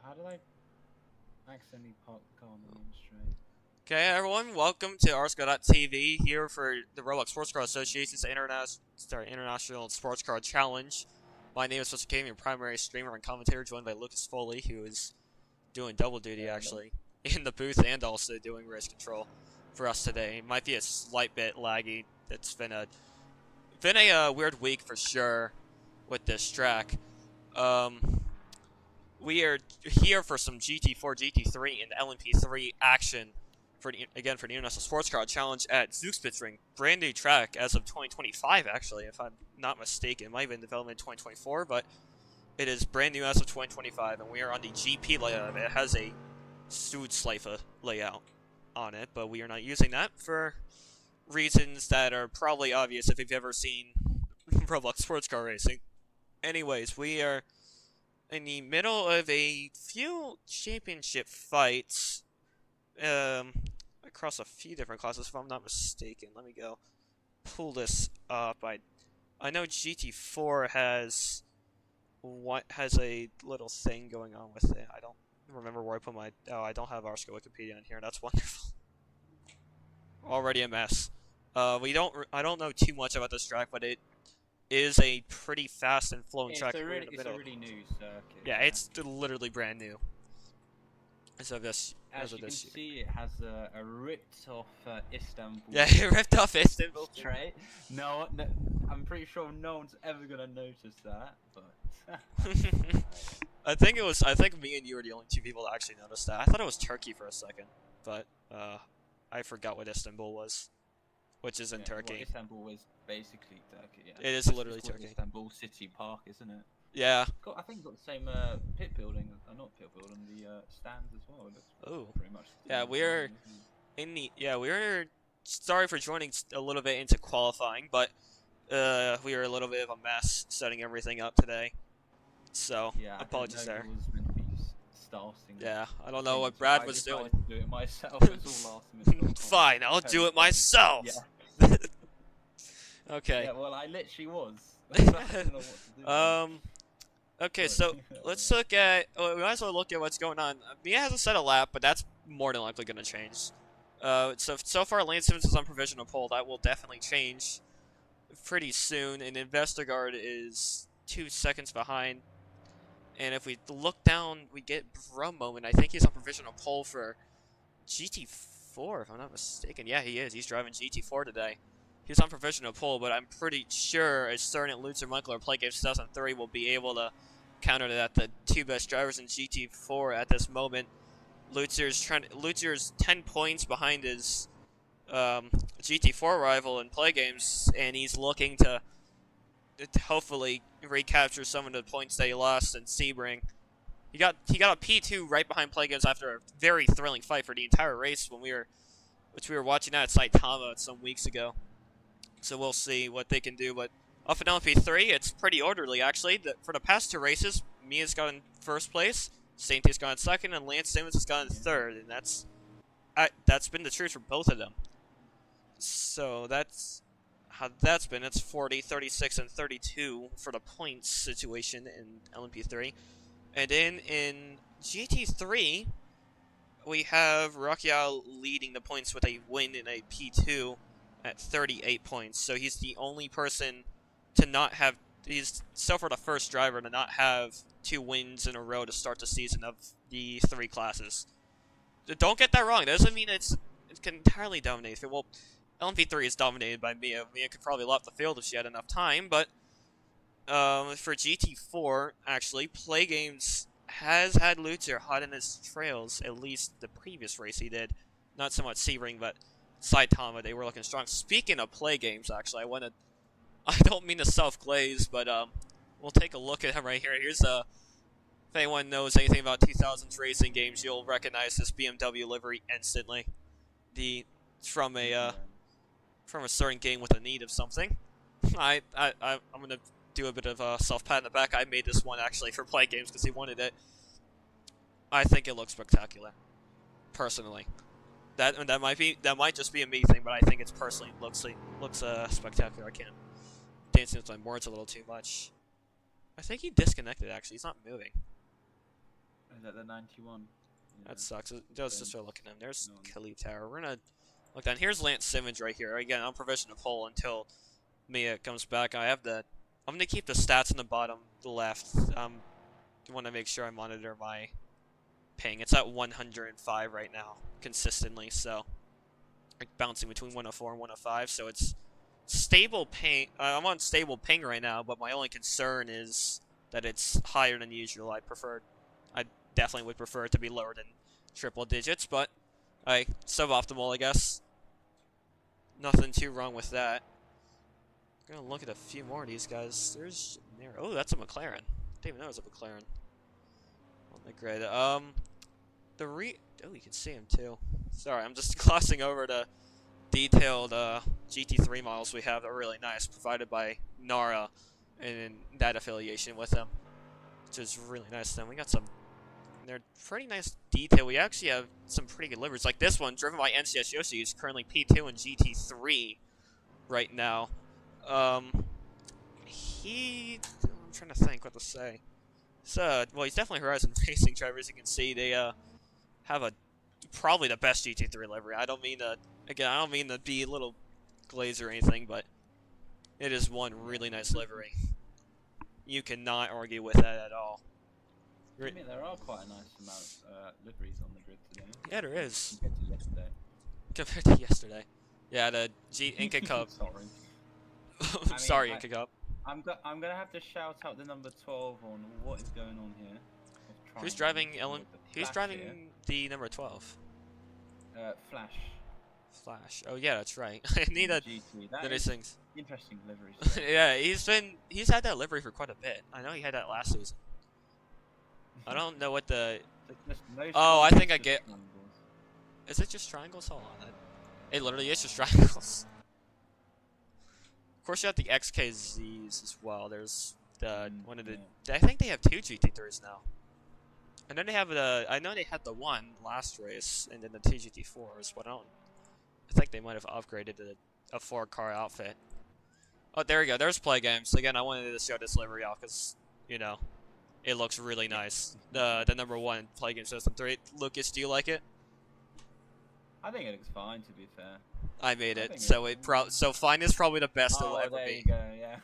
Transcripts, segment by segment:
How did I accidentally park the car on the main street? Okay, everyone, welcome to RSCA TV here for the Roblox Sports Car Association's International Sports Car Challenge. My name is Mr. Kane, your primary streamer and commentator, joined by Lucas Foley, who is doing double duty actually in the booth and also doing race control for us today. It might be a slight bit laggy. It's been a weird week for sure with this track. We are here for some GT4, GT3, and LMP3 action for the International Sports Car Challenge at Zugspitsring. Brand new track as of 2025, actually, if I'm not mistaken. It might have been development in 2024, but it is brand new as of 2025, and we are on the GP layout. It has a Zugspitsring layout on it, but we are not using that for reasons that are probably obvious if you've ever seen Roblox sports car racing. Anyways, we are in the middle of a few championship fights across a few different classes, if I'm not mistaken. Let me go pull this up. I know GT4 has a little thing going on with it. I don't remember where I put my... Oh, I don't have RSCA Wikipedia in here. That's wonderful. Already a mess. I don't know too much about this track, but it is a pretty fast and flowing track. It's a really new circuit. Yeah, it's literally brand new. As you can see, it has a ripped off Istanbul. Yeah, it ripped off Istanbul straight. No, I'm pretty sure no one's ever gonna notice that. But I think me and you were the only two people that actually noticed that. I thought it was Turkey for a second, but I forgot what Istanbul was, which is in Turkey. Well, Istanbul is basically Turkey. Yeah. It is literally Turkey. Istanbul City Park, isn't it? Yeah. I think it's got the same pit building, not pit building, the stands as well. Oh. Pretty much. Yeah, we're sorry for joining a little bit into qualifying, but we were a little bit of a mess setting everything up today. So, yeah, apologies there. Yeah, I don't know what Brad was doing. To do it myself. It's all last minute. Fine, I'll do it myself. Yeah. Okay. Yeah, well, I literally was. I don't know what to do. Okay, so let's look at. We might as well look at what's going on. Mia hasn't set a lap, but that's more than likely going to change. So far, Lance Simmons is on provisional pole. That will definitely change pretty soon. And Investigard is 2 seconds behind. And if we look down, we get Brum Moment. I think he's on provisional pole for GT4, if I'm not mistaken. Yeah, he is. He's driving GT4 today. He's on provisional pole, but I'm pretty sure as Stern and Lutzer Michael or Playgame 2003 will be able to counter that. The two best drivers in GT4 at this moment. Lutzer's 10 points behind his GT4 rival in Playgames, and he's looking to hopefully recapture some of the points that he lost in Sebring. He got a P2 right behind Playgames after a very thrilling fight for the entire race which we were watching at Saitama some weeks ago. So we'll see what they can do, but off in LMP3, it's pretty orderly actually. For the past two races, Mia's gotten first place, Saintie's gone second, and Lance Simmons has gotten third, and that's been the truth for both of them. So that's how that's been. It's 40, 36, and 32 for the points situation in LMP3. And then in GT3, we have Rakiel leading the points with a win in a P2 at 38 points. So he's the only person to not have... He's so far the first driver to not have 2 wins in a row to start the season of the 3 classes. Don't get that wrong. It doesn't mean it can entirely dominate. Well, LMP3 is dominated by Mia. Mia could probably lap the field if she had enough time, but for GT4, actually, Playgames has had Lutzer hot in his trails, at least the previous race he did. Not so much Sebring, but Saitama, they were looking strong. Speaking of Playgames, actually, I don't mean to self-glaze, but we'll take a look at him right here. Here's if anyone knows anything about 2000s racing games, you'll recognize this BMW livery instantly. From a certain game with a need of something. I'm gonna do a bit of a self-pat in the back. I made this one actually for Playgames because he wanted it. I think it looks spectacular, personally. That might just be a me thing, but I think it's personally looks spectacular. I can't dance into my words a little too much. I think he disconnected actually. He's not moving. Is that the 91? Yeah. That sucks. Just start looking at him. There's No. Khalif Tower. We're gonna look down. Here's Lance Simmons right here. Again, I'm provisional pole until Mia comes back. I'm gonna keep the stats in the bottom left. Want to make sure I monitor my ping. It's at 105 right now, consistently. So, like bouncing between 104 and 105. So it's stable ping. I'm on stable ping right now, but my only concern is that it's higher than usual. I definitely would prefer it to be lower than triple digits, but suboptimal, I guess. Nothing too wrong with that. I'm gonna look at a few more of these guys. Oh, that's a McLaren. Didn't even know it was a McLaren on the grid. Oh, you can see him too. Sorry, I'm just glossing over the detailed GT3 models we have that are really nice, provided by Nara and that affiliation with them, which is really nice. Then we got some. They're pretty nice detail. We actually have some pretty good liveries. Like this one, driven by NCS Yoshi, is currently P2 and GT3 right now. I'm trying to think what to say. Well, he's definitely Horizon Racing driver. As you can see, they have probably the best GT3 livery. I don't mean to be a little glazed or anything, but it is one really nice livery. You cannot argue with that at all. I mean, there are quite a nice amount of liveries on the grid today. Yeah, there is. Compared to yesterday. Compared to yesterday. Yeah, the Inca Cup. Sorry. Sorry, Inca Cup. I'm gonna have to shout out the number 12 on what is going on here. Who's driving Ellen? Who's driving the number 12? Flash. Flash. Oh yeah, that's right. I need a these things. Interesting liveries. Yeah, he's had that livery for quite a bit. I know he had that last season. I don't know what the. Oh, I think I get. Is it just triangles? Hold on. It literally is just triangles. Of course, you have the XKZs as well. There's the one of the. I think they have 2 GT3s now. And then they have the. I know they had the one last race, and then the 2 GT4s. But I think they might have upgraded to a 4-car outfit. Oh, there we go. There's play games. Again, I wanted to show this livery off because it looks really nice. The number 1 play game system 3. Lucas, do you like it? I think it looks fine, to be fair. I made it, so fine is probably the best it'll ever be. You go, yeah.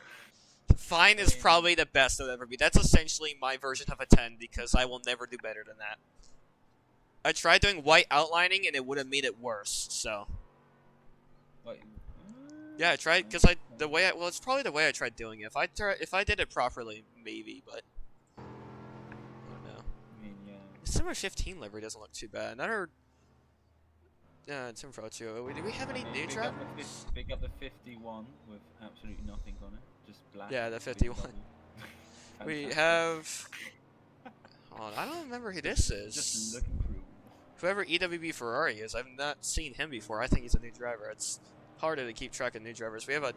Fine is probably the best it'll ever be. That's essentially my version of a 10 because I will never do better than that. I tried doing white outlining and it would have made it worse. So. Wait. Yeah, I tried because it's probably the way I tried doing it. If I did it properly, maybe, but I don't know. I mean, yeah. The Summer 15 livery doesn't look too bad. Another. Tim Pro 2. Do we have any new drivers? Pick up the 51 with absolutely nothing on it, just black. Yeah, the 51. We have. Oh, I don't remember who this is. Just looking through. Whoever EWB Ferrari is, I've not seen him before. I think he's a new driver. It's harder to keep track of new drivers. We have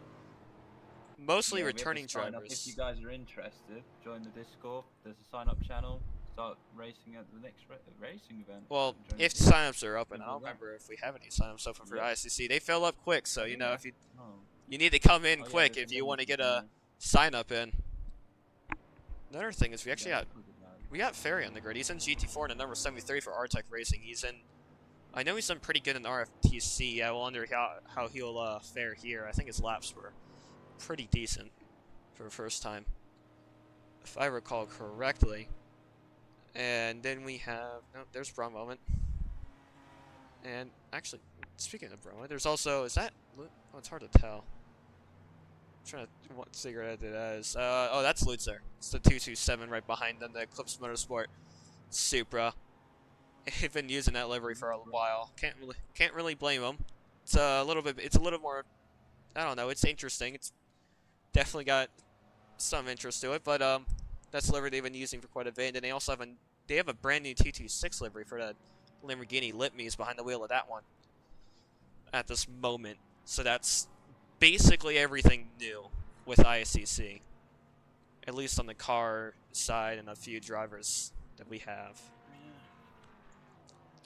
mostly returning drivers. If you guys are interested, join the Discord. There's a sign-up channel. Start racing at the next racing event. Well, if signups are open, I don't remember if we have any signups open for ISCC. They fill up quick, so if you need to come in quick if you want to get a sign up in. Another thing is we actually got Ferry on the grid. He's in GT4 and the number 73 for R-Tech Racing. I know he's done pretty good in RFTC. I wonder how he'll fare here. I think his laps were pretty decent for the first time, if I recall correctly. And then we have there's Bro Moment. And actually, speaking of Bro Moment, there's also it's hard to tell. I'm trying to figure out what that is. Oh, that's Lutzer. It's the 227 right behind them, the Eclipse Motorsport Supra. They've been using that livery for a while. Can't really blame them. It's a little more. I don't know. It's interesting. It's definitely got some interest to it, but that's the livery they've been using for quite a bit. And then they also have a brand new 226 livery for that Lamborghini Litme's behind the wheel of that one at this moment. So that's basically everything new with ISCC, at least on the car side and a few drivers that we have.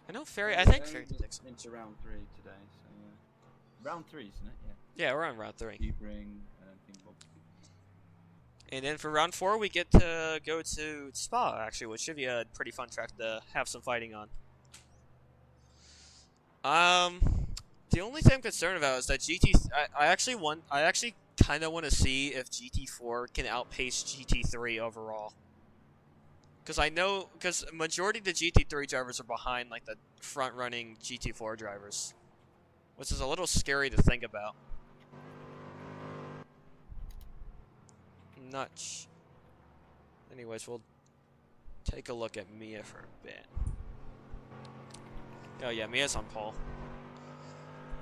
I know Ferry. I think Ferry did excellent. Into round 3 today, so round 3, isn't it? Yeah, we're on round 3. Sebring, And then for round 4, we get to go to Spa, actually, which should be a pretty fun track to have some fighting on. The only thing I'm concerned about is that I actually kind of want to see if GT4 can outpace GT3 overall. Because majority of the GT3 drivers are behind, like, the front-running GT4 drivers. Which is a little scary to think about. Nuts. Anyways, we'll take a look at Mia for a bit. Oh yeah, Mia's on pole.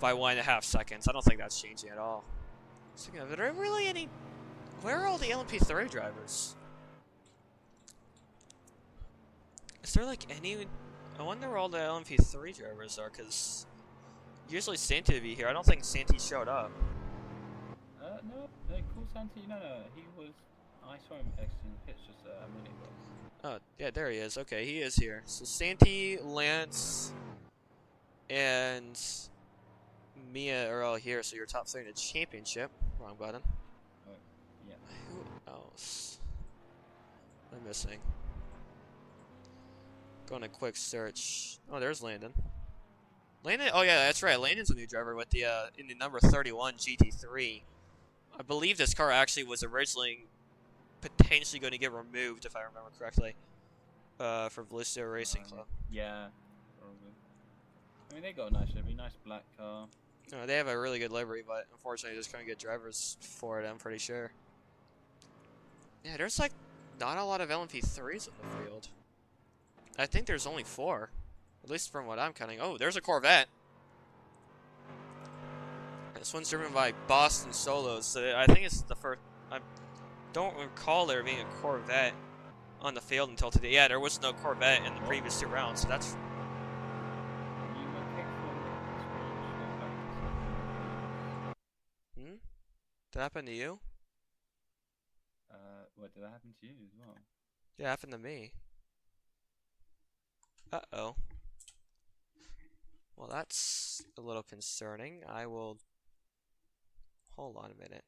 By 1.5 seconds. I don't think that's changing at all. Speaking of, are there really any... Where are all the LMP3 drivers? Is there like any... I wonder where all the LMP3 drivers are, because... Usually Santi would be here. I don't think Santi showed up. No, they call Santi. No, he was. I saw him exiting the pitch just a minute ago. Oh, yeah, there he is. Okay, he is here. So Santi, Lance, and Mia are all here. So you're top 3 in the championship. Wrong button. Oh, yeah. Who else am I missing? Going a quick search. Oh, there's Landon. Landon, oh yeah, that's right. Landon's a new driver with the in the number 31 GT3. I believe this car actually was originally potentially going to get removed, if I remember correctly, for Blister Racing Club. Yeah, probably. I mean, they got a nice livery, nice black car. No, they have a really good livery, but unfortunately, just couldn't get drivers for it. I'm pretty sure. Yeah, there's like not a lot of LMP3s in the field. I think there's only 4. At least from what I'm counting. Oh, there's a Corvette. This one's driven by Boston Solos. So I think it's the first... I don't recall there being a Corvette on the field until today. Yeah, there was no Corvette in the previous 2 rounds, so that's... Hmm? Did that happen to you? What, did that happen to you as well? Yeah, it happened to me. Uh-oh. Well, that's a little concerning. I will... Hold on a minute.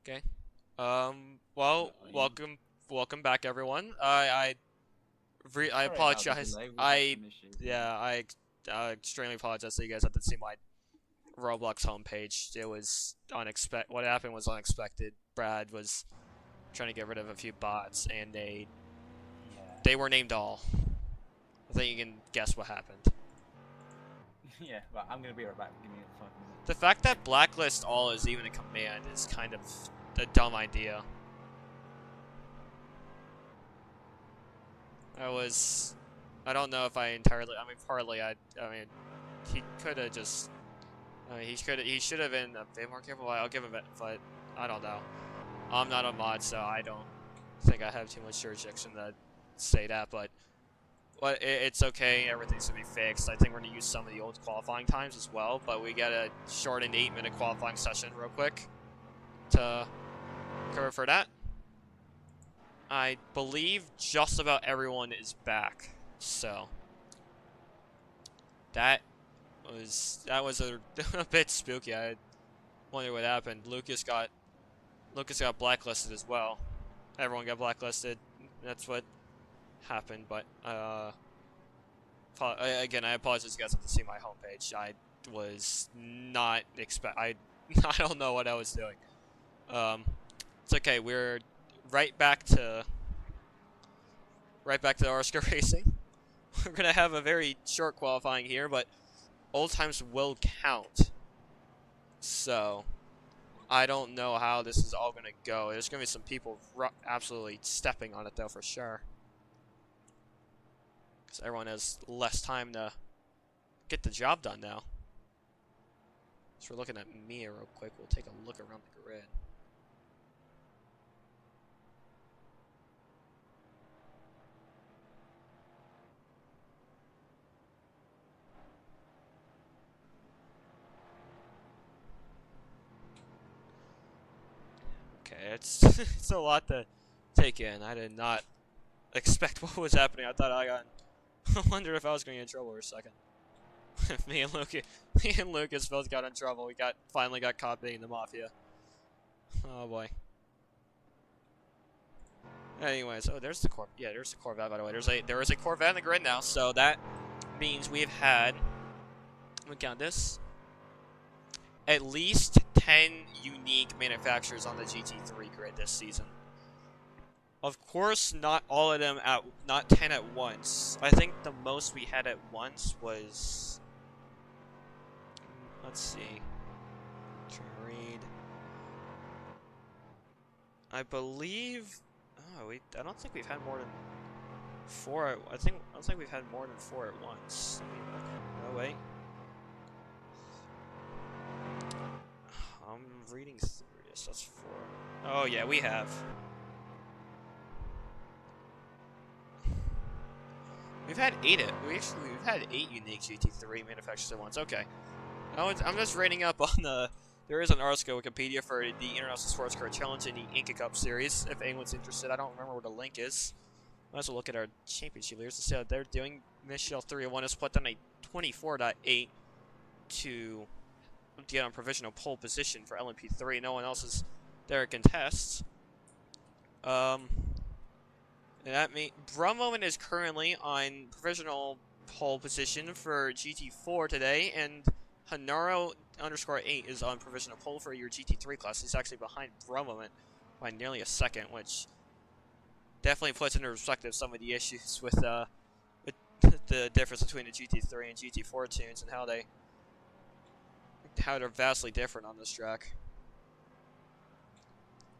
Okay. Well, welcome back, everyone. I Sorry about the apologize. delay, we had some issues. Yeah, I extremely apologize that you guys had to see my Roblox homepage. It was unexpected. What happened was unexpected. Brad was trying to get rid of a few bots, and they were named all. I think you can guess what happened. Yeah, well, I'm gonna be right back. Give me 5 minutes. The fact that blacklist all is even a command is kind of a dumb idea. I don't know if I entirely, partly, he could have just, he should have been a bit more careful. I'll give him it, but I don't know. I'm not a mod, so I don't think I have too much jurisdiction to say that, but it's okay. Everything's gonna be fixed. I think we're gonna use some of the old qualifying times as well, but we got a shortened 8-minute qualifying session real quick to cover for that. I believe just about everyone is back, so that was a bit spooky. I wonder what happened. Lucas got blacklisted as well. Everyone got blacklisted. That's what happened. But again, I apologize, you guys have to see my homepage. I was not I don't know what I was doing. It's okay. We're right back to RSCA racing. We're gonna have a very short qualifying here, but old times will count. So I don't know how this is all gonna go. There's gonna be some people absolutely stepping on it though, for sure, because everyone has less time to get the job done now. So we're looking at Mia real quick. We'll take a look around the grid. Okay, it's a lot to take in. I did not expect what was happening. I thought I wondered if I was going to get in trouble for a second. me and Lucas both got in trouble. We finally got caught being the mafia. Oh boy. Anyways, oh, there's the Corvette. Yeah, there's the Corvette, by the way. There is a Corvette in the grid now, so that means we've had, let me count this, at least 10 unique manufacturers on the GT3 grid this season. Of course, not all of them not 10 at once. I think the most we had at once was, let's see, trying to read. I believe, I don't think we've had more than 4. I don't think we've had more than 4 at once. Let me look. No, wait. I'm reading through this. That's 4. Oh yeah, we have. We've had 8. We've had 8 unique GT3 manufacturers at once. Okay. I'm just rating up on the. There is an RSCA Wikipedia for the International Sports Car Challenge and the Inca Cup Series. If anyone's interested, I don't remember where the link is. Might as well look at our championship leaders to see how they're doing. Michelle 301 has put down a 24.8 to get on provisional pole position for LMP3. No one else is there to contest. That means Brumwoman is currently on provisional pole position for GT4 today, and Hanaro_8 is on provisional pole for your GT3 class. He's actually behind Brumwoman by nearly a second, which definitely puts into perspective some of the issues with the difference between the GT3 and GT4 tunes and how they're vastly different on this track.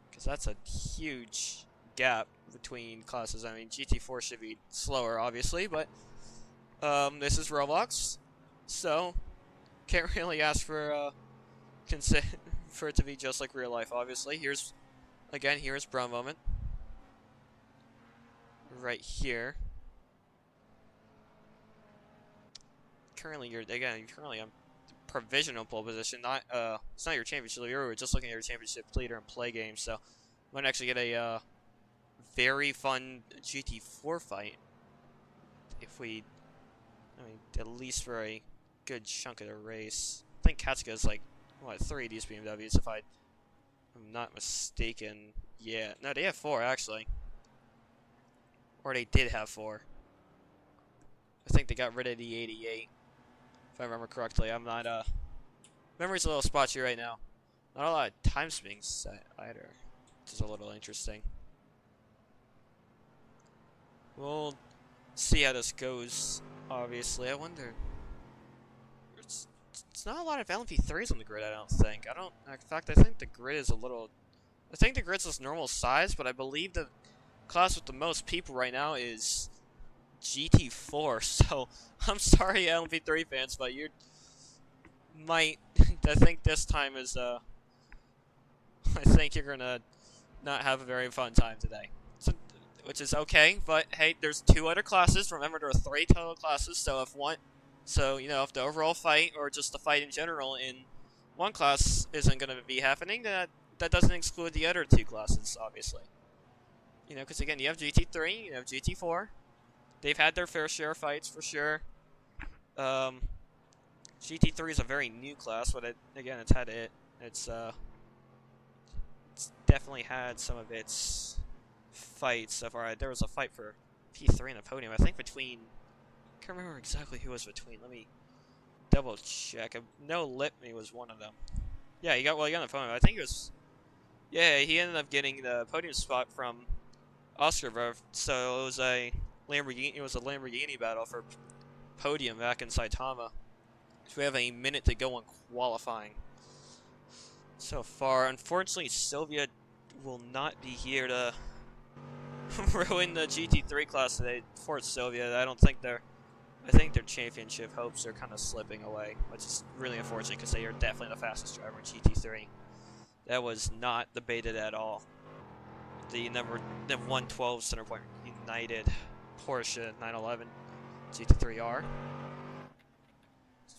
Because that's a huge gap between classes. I mean, GT4 should be slower, obviously, but this is Roblox, so can't really ask for for it to be just like real life. Obviously, here's Brumwoman right here. Currently on provisional pole position. It's not your championship leader. We're just looking at your championship leader in play games. So, might actually get a very fun GT4 fight. At least for a good chunk of the race. I think Katsuka is like 3 of these BMWs. If I I'm not mistaken. Yeah, no, they have 4 actually. Or they did have 4. I think they got rid of the 88, if I remember correctly. I'm not, memory's a little spotty right now. Not a lot of times being set either, which is a little interesting. We'll see how this goes, obviously. I wonder... It's not a lot of LMP3s on the grid, I don't think. In fact, I think the grid is a little... I think the grid's its normal size, but I believe the class with the most people right now is GT4, so I'm sorry, LMP3 fans, but you might... I think this time is, I think you're gonna not have a very fun time today. So, which is okay, but hey, there's 2 other classes. Remember, there are 3 total classes, so if if the overall fight, or just the fight in general in one class isn't going to be happening, that doesn't exclude the other 2 classes, obviously. Because again, you have GT3, you have GT4. They've had their fair share of fights, for sure. GT3 is a very new class, but it's definitely had some of its fights so far. There was a fight for P3 in the podium, I think between... I can't remember exactly who was between. Let me double check. I know Litme was one of them. Yeah, he got on the podium. I think it was... Yeah, he ended up getting the podium spot from Oscar, so it was a Lamborghini battle for podium back in Saitama. So we have a minute to go on qualifying. So far, unfortunately, Sylvia will not be here to ruin the GT3 class today for Sylvia. I think their championship hopes are kind of slipping away, which is really unfortunate because they are definitely the fastest driver in GT3. That was not debated at all. The 112 Centerpoint United Porsche 911 GT3R. Let's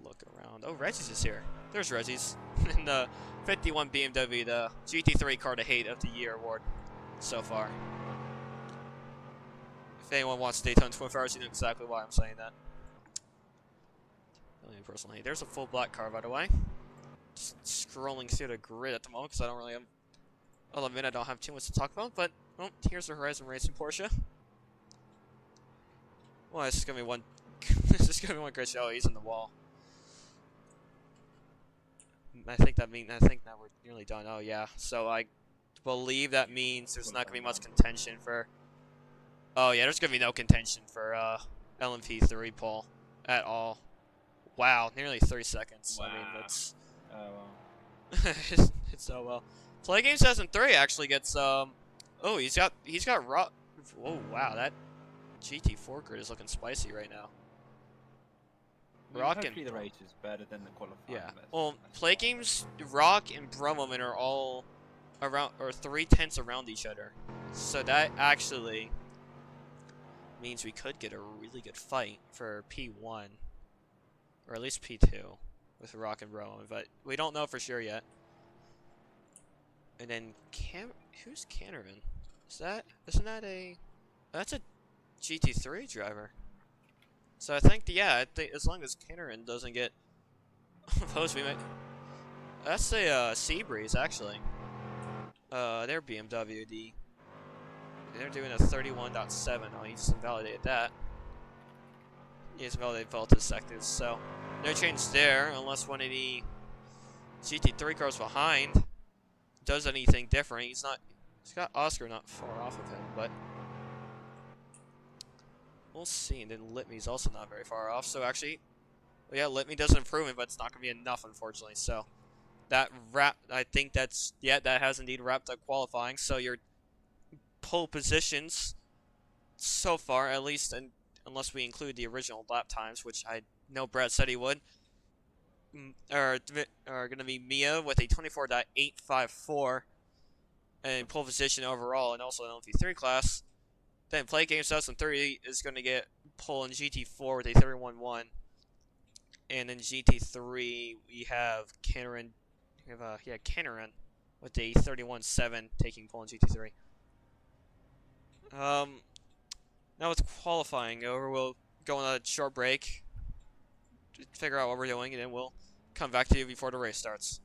look around. Oh, Reggie's is here. There's Reggie's. In the 51 BMW, the GT3 Car to Hate of the Year award so far. If anyone wants Daytona 24 hours, you know exactly why I'm saying that. I mean, personally, there's a full black car, by the way. Just scrolling through the grid at the moment because I don't really have... I'll admit I don't have too much to talk about, but here's the Horizon Racing Porsche. Well, this is gonna be one. This is gonna be one great show. He's in the wall. I think now we're nearly done. Oh yeah. So I believe that means there's not gonna be much contention for. Oh yeah, there's gonna be no contention for LMP3 pole at all. Wow, nearly 3 seconds. Wow. I mean that's. Oh well. it's so well. Play Game 2003 actually gets oh he's got rock. Oh wow, that GT4 grid is looking spicy right now. Rock and the race is better than the qualifying. Yeah. Well, Play Games, Rock and Bromoman are all around or 3/10 around each other, so that actually means we could get a really good fight for P1 or at least P2 with Rock and Bromoman, but we don't know for sure yet. And then who's Cannerman? Isn't that that's a GT3 driver. So I think as long as Cannerman doesn't get opposed, we might. That's a Seabreeze actually. They're BMW. They're doing a 31.7. Oh, he just invalidated that. He just invalidated Volta's sectors, so no change there unless one of the GT3 cars behind does anything different. He's got Oscar not far off of him, but we'll see. And then Litme's also not very far off. So actually, well, yeah, Litme does an improvement, but it's not going to be enough, unfortunately. So that has indeed wrapped up qualifying. So your pole positions so far, at least, unless we include the original lap times, which I know Brad said he would, are going to be Mia with a 24.854 and pole position overall, and also an LMP3 class. Then Play Games 2003 is going to get pole in GT4 with a 31.1, and in GT3 we have Canneran. Canneran with a 31.7 taking pole in GT3. Now with qualifying over, we'll go on a short break, figure out what we're doing, and then we'll come back to you before the race starts.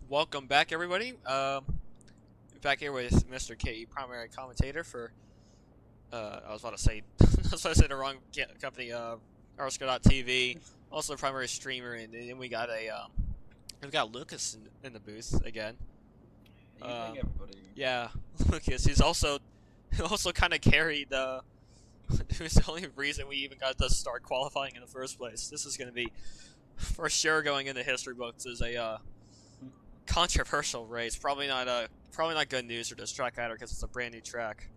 welcome back, everybody. Back here with Mr. K, primary commentator for. I was about to say, I was about to say the wrong company. RSCA TV, also the primary streamer, and then we got we've got Lucas in the booth again. Everybody. Yeah, Lucas. He's also kind of carried. Who's the only reason we even got to start qualifying in the first place. This is going to be, for sure, going into history books as a controversial race. Probably not good news for this track either because it's a brand new track.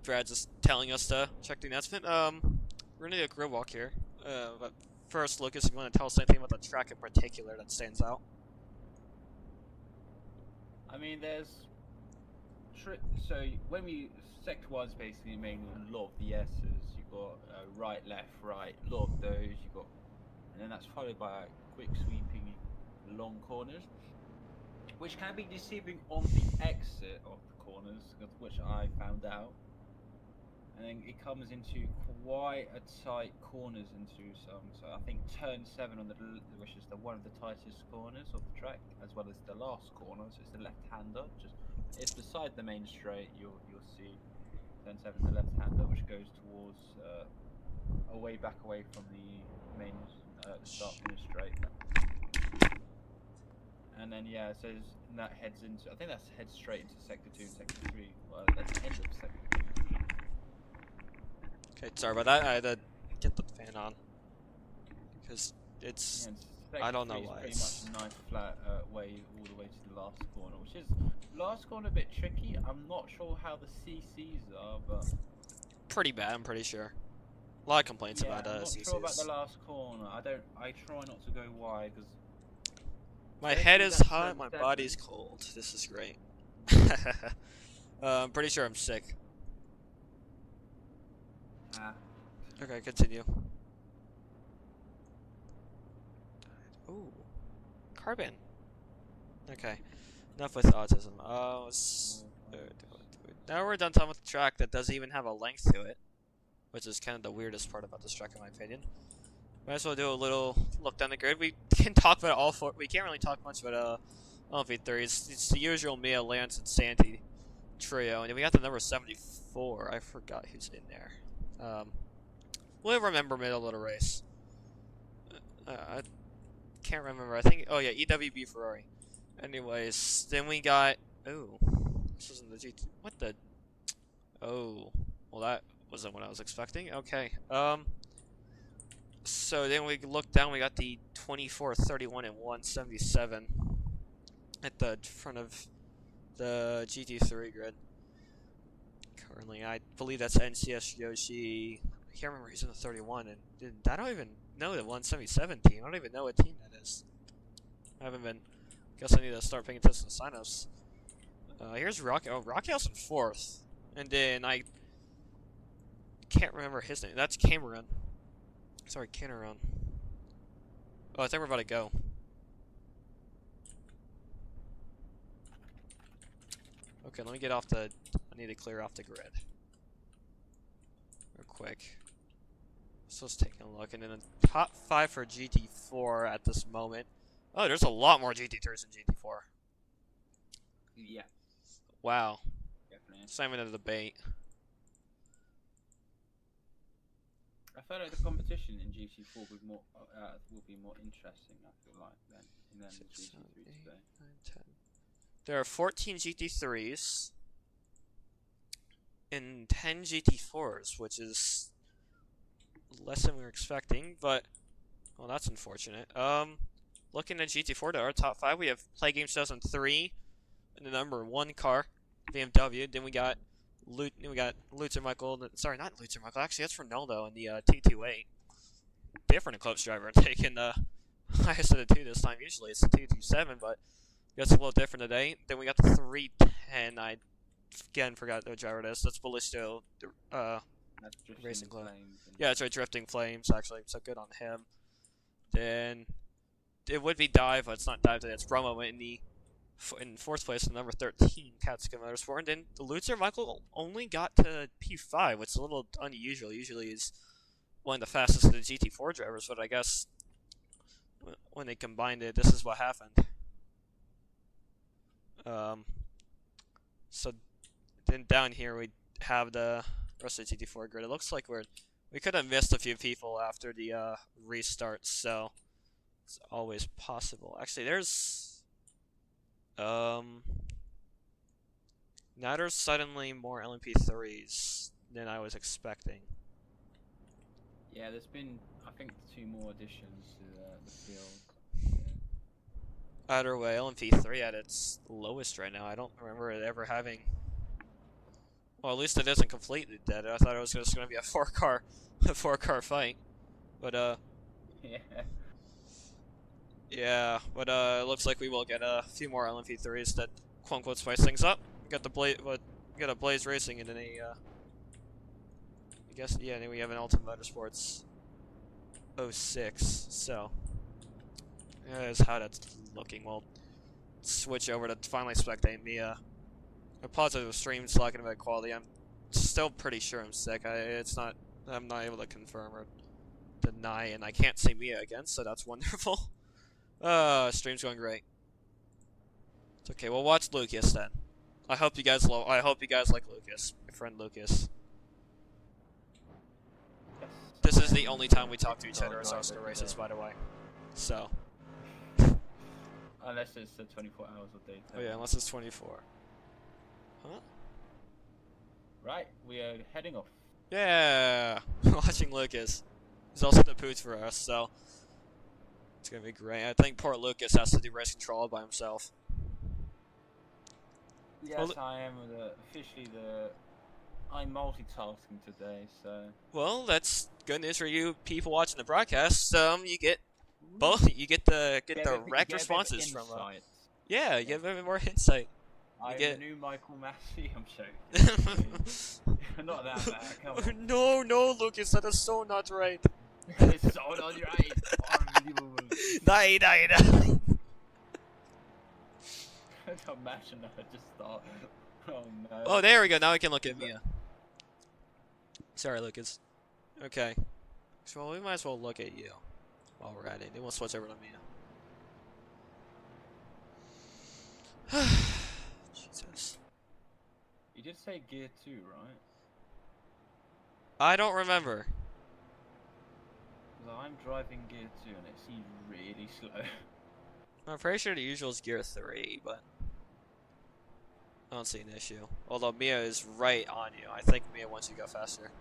Brad's just telling us to check the announcement. We're gonna do a grid walk here. But first, Lucas, if you want to tell us anything about the track in particular that stands out. I mean, so when we sector one's basically mainly a lot of the S's. You've got right, left, right, a lot of those. You got, and then that's followed by quick sweeping long corners, which can be deceiving on the exit of the corners, which I found out. And then it comes into quite a tight corners into some. So I think turn 7 on which is one of the tightest corners of the track, as well as the last corner. So it's the left-hander. It's beside the main straight. You'll see turn 7, the left-hander, which goes towards back away from the main start finish straight. And then yeah, so that heads into. I think that's heads straight into sector 2 and sector 3. Well, that's the end of sector 2. Okay, sorry about that. I had to get the fan on because it's. Yeah, I don't know why. Pretty much a nice flat way all the way to the last corner, which is last corner a bit tricky. I'm not sure how the CCs are, but pretty bad. I'm pretty sure. A lot of complaints about I'm not CCs. sure about the last corner. I try not to go wide because my head is hot. My body's cold. This is great. I'm pretty sure I'm sick. Okay, continue. Ooh, carbon. Okay, enough with autism. Now we're done talking about the track that doesn't even have a length to it, which is kind of the weirdest part about this track, in my opinion. Might as well do a little look down the grid. We can talk about all four. We can't really talk much about LV3. It's the usual Mia, Lance, and Santi trio, and we got the number 74. I forgot who's in there. We'll remember middle of the race. I can't remember. I think. Oh yeah, EWB Ferrari. Anyways, then we got. Oh, this isn't the GT. What the? Oh, well that wasn't what I was expecting. Okay. So then we look down. We got the 24, 31, and 177 at the front of the GT3 grid. Currently, I believe that's NCS Yoshi. I can't remember who's in the 31, and I don't even know the 177 team. I don't even know what team that is. I haven't been. Guess I need to start paying attention to signups. Here's Rocky. Oh, Rocky House in 4th, and then I can't remember his name. That's Cameron. Sorry, Cameron. Oh, I think we're about to go. Okay, let me get off the. I need to clear off the grid. Real quick. So let's take a look. And then the top 5 for GT4 at this moment. Oh, there's a lot more GT3s than GT4. Yeah. Wow. Definitely. Simon of the debate. I feel like the competition in GT4 will be more interesting. I feel like than GT3 today. 9, 10. There are 14 GT3s and 10 GT4s, which is less than we were expecting, but well, that's unfortunate. Looking at GT4 to our top 5, we have Play Games 2003 in the number 1 car, BMW. Then we got Luther Michael. Sorry, not Luther Michael. Actually, that's Ronaldo in the T28. Different Eclipse driver taking the highest of the 2 this time. Usually it's the 227, but it's a little different today. Then we got the 310. I again forgot the driver it is. That's Ballisto Racing Club. Yeah, that's right, Drifting Flames, actually. So good on him. Then it would be Dive, but it's not Dive today. It's Bromo in 4th place, number 13, Katsuka Motorsport. And then the Luther Michael only got to P5, which is a little unusual. Usually he's one of the fastest of the GT4 drivers, but I guess when they combined it, this is what happened. So then down here we have the rest of the GT4 grid. It looks like we could have missed a few people after the restart, so it's always possible. Actually, there's now there's suddenly more LMP3s than I was expecting. Yeah, there's been, I think, 2 more additions to the field. Either way, LMP3 at its lowest right now. I don't remember it ever having. Well, at least it isn't completely dead. I thought it was just going to be a four car fight, but Yeah. yeah, but it looks like we will get a few more LMP3s that quote unquote spice things up. We got the Blaze Racing and then I guess yeah, and then we have an Ultimate Motorsports 06. So that's how that's looking. We'll switch over to finally spectate me. A positive stream talking about quality. I'm still pretty sure I'm sick. I'm not able to confirm or deny, and I can't see Mia again, so that's wonderful. Stream's going great. It's okay. We'll watch Lucas then. I hope you guys like Lucas, my friend Lucas. This is the only time we talk to each other as Oscar races, by the way. So. Unless it's the 24 hours of daytime. Oh yeah, unless it's 24. Huh? Right, we are heading off. Yeah, watching Lucas. He's also the pooch for us, so it's gonna be great. I think poor Lucas has to do race control all by himself. Yes, well, I am officially I'm multitasking today, so. Well, that's good news for you people watching the broadcast. You get both. You get the direct responses from. Yeah, you get a bit more insight. I'm the new Michael Massey. I'm joking. Not that bad. Come on. No, Lucas, that is so not right. It's so not right. Unbelievable. Die. Imagine if I just thought. Oh no. Oh, there we go. Now we can look at Mia. Sorry, Lucas. Okay. So we might as well look at you while we're at it. Then we'll switch over to Mia. Jesus. You did say gear 2, right? I don't remember. Well, I'm driving gear 2 and it seems really slow. I'm pretty sure the usual is gear 3, but I don't see an issue. Although Mia is right on you. I think Mia wants you to go faster.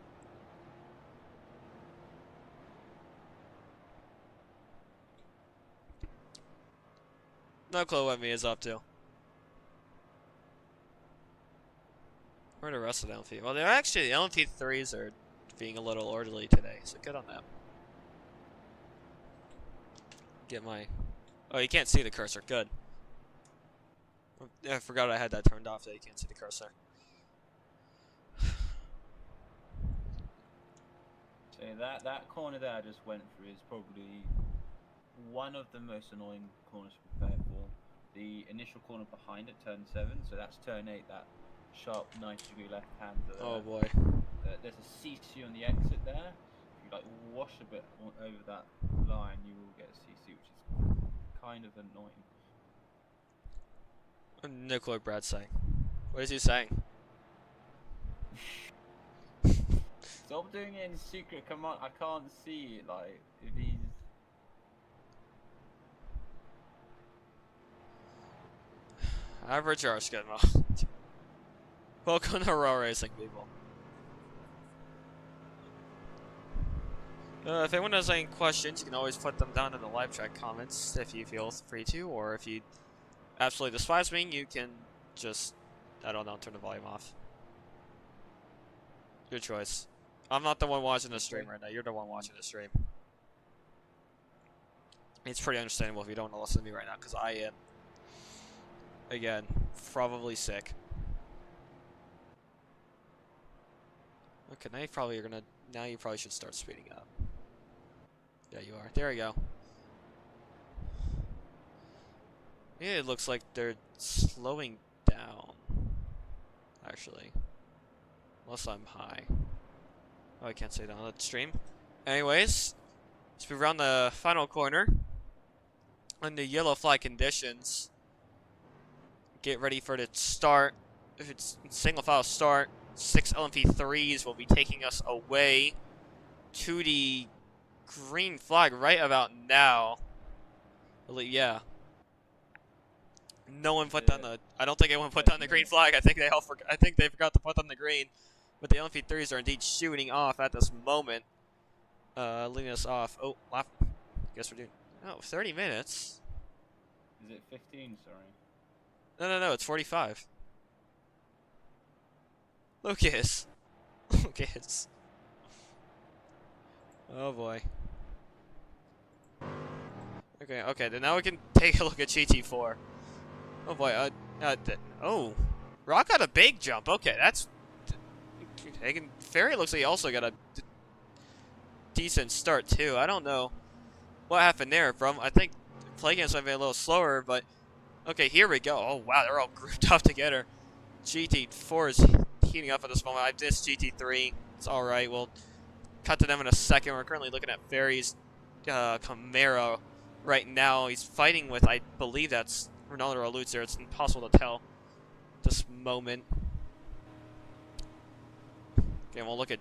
No clue what Mia's up to. Where are the rest of the LMP? Well, they're actually, the LMP3s are being a little orderly today, so good on them. Get my... Oh, you can't see the cursor. Good. I forgot I had that turned off, that you can't see the cursor. So that corner that I just went through is probably one of the most annoying corners to prepare for. The initial corner behind it, turn 7, so that's turn 8, that sharp 90-degree left hand. Oh boy. There's a CC on the exit there. If you like wash a bit over that line, you will get a CC, which is kind of annoying. Look what Brad's saying. What is he saying? Stop doing it in secret, come on, I can't see it, like, if he's... Average RSCA Welcome to Raw Racing, people. If anyone has any questions, you can always put them down in the live chat comments if you feel free to, or if you absolutely despise me, you can just, I don't know, turn the volume off. Your choice. I'm not the one watching the stream right now, you're the one watching the stream. It's pretty understandable if you don't want to listen to me right now, because I am, again, probably sick. Okay, now you probably should start speeding up. Yeah, you are. There you go. Yeah, it looks like they're slowing down. Actually. Unless I'm high. Oh, I can't say that on the stream. Anyways, let's move around the final corner. under yellow flag conditions. Get ready for the start. If it's single file start, 6 LMP3s will be taking us away to the green flag right about now. Yeah. No one put down the. I don't think anyone put down the green flag. I think they all forgot. I think they forgot to put on the green. But the LMP3s are indeed shooting off at this moment, leading us off. Oh, I guess we're doing. Oh, 30 minutes. Is it 15? Sorry. No. It's 45. Lucas. Lucas. Oh boy. Okay. Then now we can take a look at GT4. Oh boy. Oh, Rock got a big jump. Okay, that's. Ferry looks like he also got a decent start too. I don't know what happened there. I think play games might be a little slower, but okay, here we go. Oh wow, they're all grouped up together. GT4 is heating up at this moment. I missed GT3. It's all right. We'll cut to them in a second. We're currently looking at Ferry's Camaro right now. He's fighting with, I believe that's Ronaldo or Lutzer. It's impossible to tell this moment. Okay, we'll look at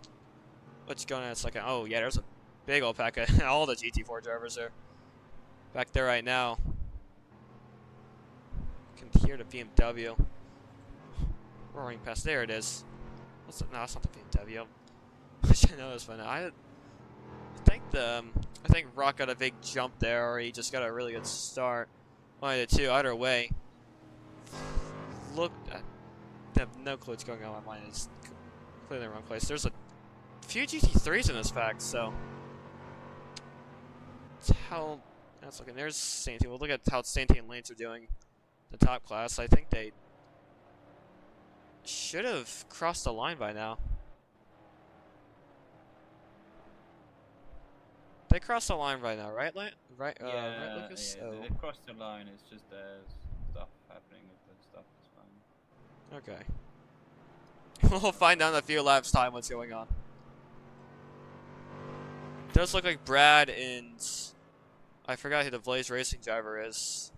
what's going on in a second. Oh, yeah, there's a big old pack of all the GT4 drivers are back there right now. You can hear the BMW roaring past. There it is. No, that's not the BMW. I should know this by now. I think Rock got a big jump there, or he just got a really good start. One of the two. Either way, look. I have no clue what's going on. My mind is clearly in the wrong place. There's a few GT3s in this pack, so that's looking. There's Santy. We'll look at how Santy and Lance are doing. The top class. I think they should have crossed the line by now. They crossed the line by now, right? Right, right, Lucas? Yeah, they crossed the line. It's just there's stuff happening with the stuff. It's fine. Okay. We'll find out in a few laps time what's going on. It does look like Brad and I forgot who the Blaze Racing driver is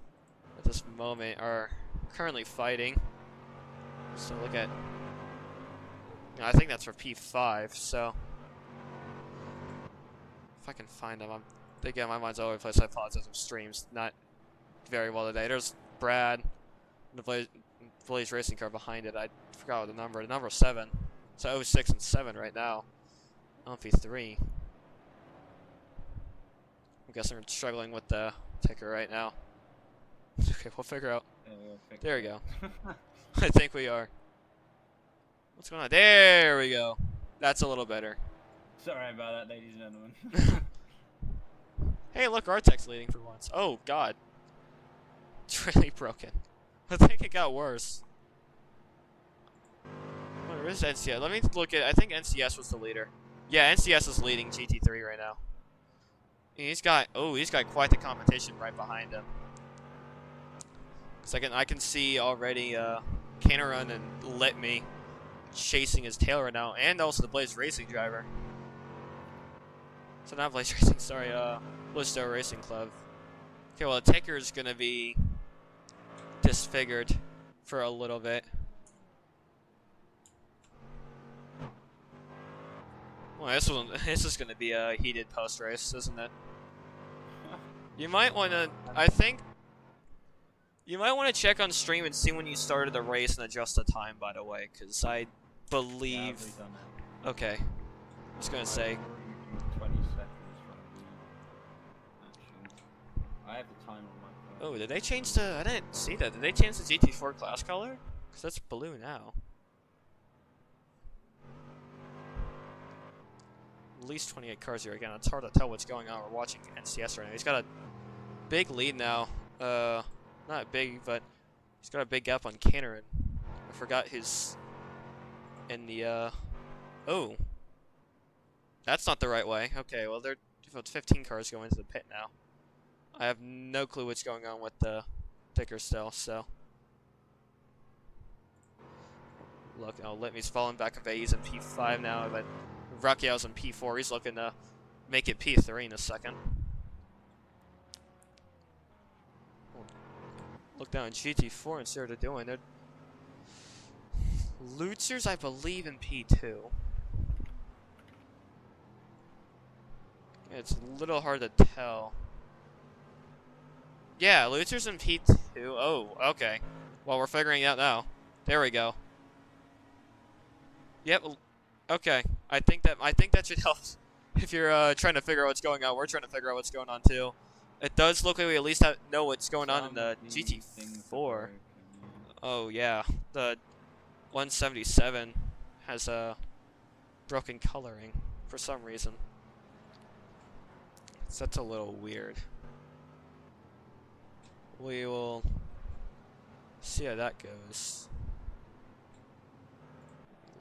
at this moment are currently fighting. So look at. I think that's for P5. So. If I can find them, again, my mind's all over the place. I apologize. Streams not very well today. There's Brad, the Blaze Racing car behind it. I forgot what the number. The number 7. So 06 and 7 right now. LMP3. I'm guessing we're struggling with the ticker right now. Okay, we'll figure out. Yeah, there we go. I think we are. What's going on? There we go. That's a little better. Sorry about that, ladies and gentlemen. Hey, look, Artec's leading for once. Oh, God. It's really broken. I think it got worse. Where is NCS? Let me look at. I think NCS was the leader. Yeah, NCS is leading GT3 right now. He's got quite the competition right behind him. Cause I can see already Canerun and Let Me chasing his tail right now, and also the Blaze Racing driver. So not Blaze Racing, sorry, Blisto Racing Club. Okay, well the Taker is gonna be disfigured for a little bit. Well, this is gonna be a heated post race, isn't it? You might wanna, I think, you might wanna check on stream and see when you started the race and adjust the time. By the way, because I believe. Yeah, okay, I was gonna say. 20 seconds from the action. I have the time on my phone. Oh, did they change the? I didn't see that. Did they change the GT4 class color? Because that's blue now. At least 28 cars here again. It's hard to tell what's going on. We're watching NCS right now. He's got a big lead now. Not big, but he's got a big gap on Canerun. I forgot his in the. Oh. That's not the right way. Okay, well, there's 15 cars going into the pit now. I have no clue what's going on with the ticker still, so. Look, Let Me's falling back a bit. He's in P5 now, but Rakiel's in P4. He's looking to make it P3 in a second. look down at GT4 and see what they're doing. They're Lutzers, I believe, in P2. Yeah, it's a little hard to tell. Yeah, Lutzer's in P2. Oh, okay. Well, we're figuring it out now. There we go. Yep. Okay. I think that should help. If you're trying to figure out what's going on, we're trying to figure out what's going on too. It does look like we at least know what's going on in the GT4. Oh yeah, the 177 has a broken coloring for some reason. So that's a little weird. We will see how that goes.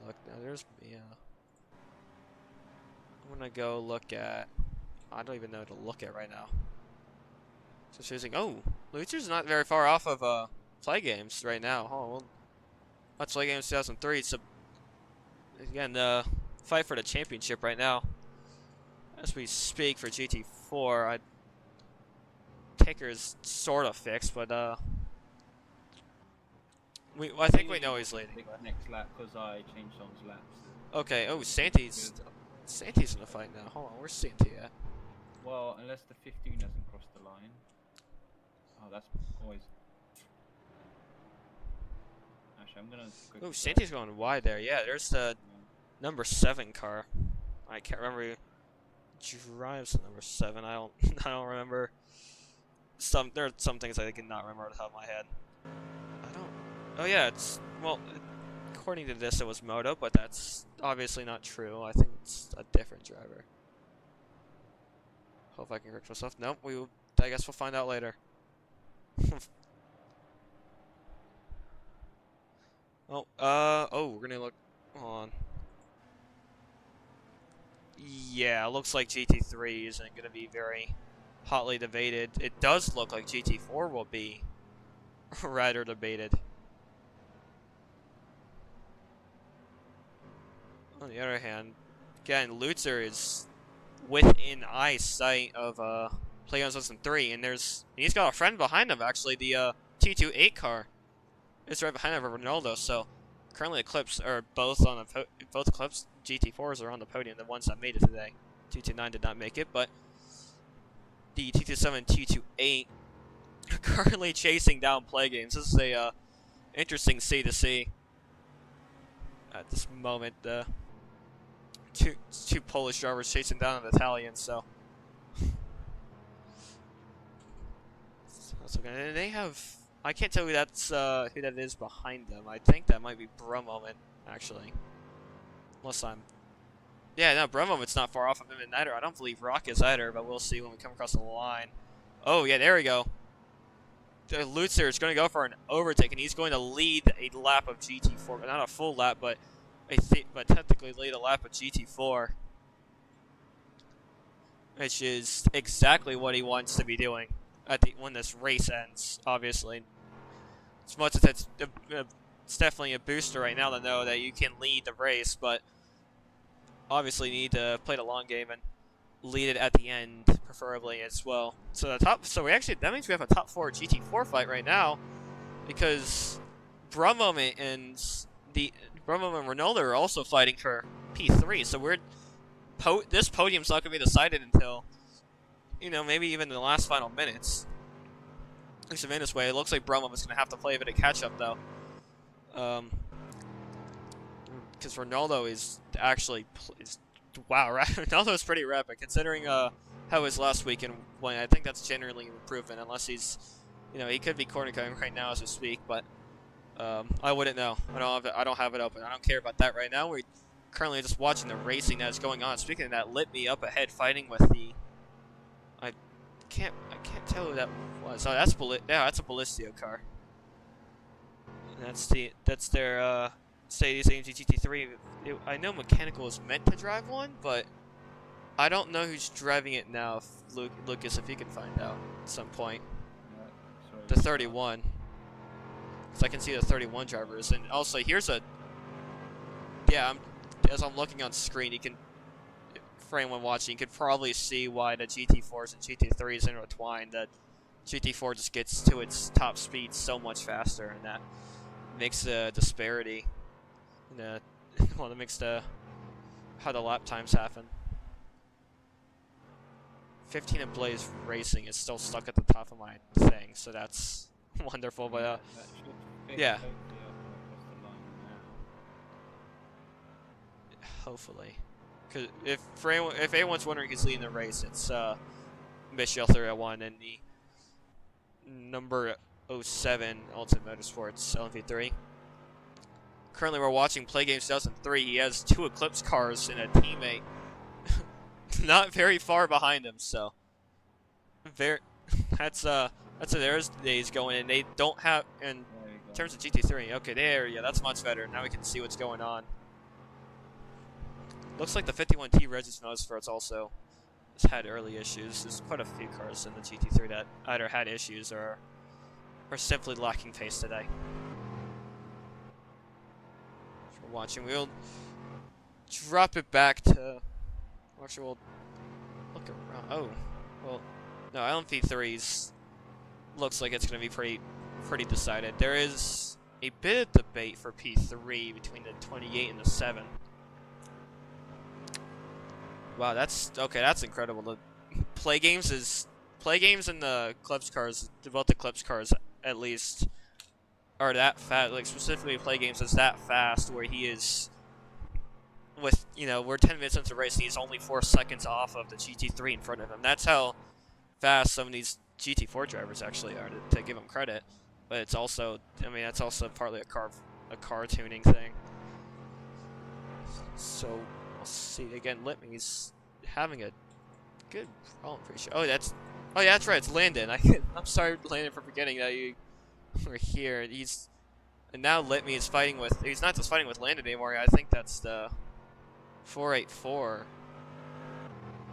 Look, now there's yeah. I'm gonna go look at. I don't even know what to look at right now. So choosing. Oh, Lutzer's not very far off of play games right now. Oh, well, that's play games 2003. So again, fight for the championship right now as we speak for GT4. Taker's sort of fixed, but I think we know he's leading. Next lap because I changed songs laps. Okay. Oh, Santi's in the fight now. Hold on, where's Santi at? Well, unless the 15 hasn't crossed the line. Oh, that's always. Actually, I'm gonna. Oh, Santi's going wide there. Yeah, there's the number 7 car. I can't remember who drives the number 7. I don't remember. There are some things I cannot remember off the top of my head. Oh yeah, it's well. According to this, it was Moto, but that's obviously not true. I think it's a different driver. Hope I can correct myself. Nope. I guess we'll find out later. Oh, we're gonna look on. Yeah, it looks like GT3 isn't gonna be very hotly debated. It does look like GT4 will be rather debated. On the other hand, again, Lutzer is within eyesight of PlayOn 2003, and he's got a friend behind him actually. The T28 car is right behind him, Ronaldo. So currently, the clips are both on the both clips. GT4s are on the podium. The ones that made it today, T29 did not make it, but the T27, T28 are currently chasing down play games. This is a interesting to see at this moment. Two Polish drivers chasing down an Italian, so that's okay. And they have, I can't tell who that's who that is behind them. I think that might be Brumoment, actually. Unless yeah, no, Brumoment's not far off of him either. I don't believe Rock is either, but we'll see when we come across the line. Oh yeah, there we go. The Lutzer is going to go for an overtake, and he's going to lead a lap of GT4, not a full lap, but technically lead a lap of GT4, which is exactly what he wants to be doing when this race ends. Obviously, as much as it's definitely a booster right now to know that you can lead the race, but obviously you need to play the long game and lead it at the end, preferably as well. So that means we have a top 4 GT4 fight right now, because Brumoment and Ronaldo are also fighting for P3. So this podium's not going to be decided until, maybe even in the last final minutes. At least in this way, it looks like Brumoment's going to have to play a bit of catch up though, because Ronaldo is actually wow. Ronaldo is pretty rapid considering how his last weekend went. I think that's generally an improvement, unless he's, he could be corner cutting right now as we speak, but. I wouldn't know. I don't have it open. I don't care about that right now. We're currently just watching the racing that's going on. Speaking of that, Lit Me up ahead, fighting with the. I can't tell who that was. Oh, that's that's a Ballistio car. And that's their Mercedes AMG GT3. I know Mechanical is meant to drive one, but I don't know who's driving it now. Lucas, if you can find out at some point. The 31. So I can see the 31 drivers, and also here's as I'm looking on screen, you can, for anyone watching, you could probably see why the GT4s and GT3s intertwined. That GT4 just gets to its top speed so much faster, and that makes the disparity, well, that makes how the lap times happen. 15 and Blaze Racing is still stuck at the top of my thing, so that's wonderful. But yeah, hopefully, because if anyone's wondering who's leading the race, it's Michelle 301 and the number 07 Ultimate Motorsports LMP3. Currently, we're watching Play Games 2003. He has 2 Eclipse cars and a teammate not very far behind him. So, that's there's days going, and they don't have in terms of GT3. Okay, yeah, that's much better. Now we can see what's going on. Looks like the 51T Regis Motorsports also has had early issues. There's quite a few cars in the GT3 that either had issues or are simply lacking pace today. For watching, we'll drop it back to. Actually, we'll look around. Oh, well, no, LMP3's looks like it's going to be pretty decided. There is a bit of debate for P3 between the 28 and the 7. Wow, that's okay. That's incredible. The Play Games and the Eclipse cars, both the Eclipse cars at least, are that fast. Like specifically, Play Games is that fast where he is. With we're 10 minutes into the race, and he's only 4 seconds off of the GT3 in front of him. That's how fast some of these GT4 drivers actually are. To give them credit, but it's also, I mean, that's also partly a car tuning thing. So we'll see again. Litmy's having a good problem. Pretty sure. Oh, yeah, that's right. It's Landon. I'm sorry, Landon, for forgetting that you were here. And now Litmy is fighting with. He's not just fighting with Landon anymore. I think that's the 484.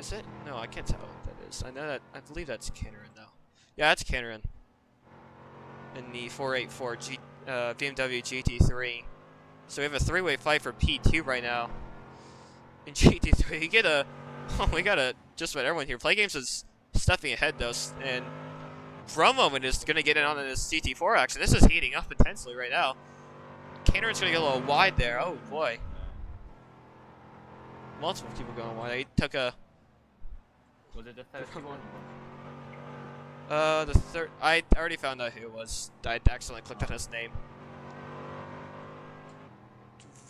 Is it? No, I can't tell what that is. I know that. I believe that's Kinnerin, though. Yeah, that's Kinnerin. In the 484 BMW GT3. So we have a 3-way fight for P2 right now. In GT3, we got just about everyone here. Play Games is stepping ahead though, and Bromoman is gonna get in on this GT4 action. This is heating up intensely right now. Cannerin's gonna get a little wide there. Oh boy. Multiple people going wide. He took a. Was it the 31? The third. I already found out who it was. I accidentally clicked on his name.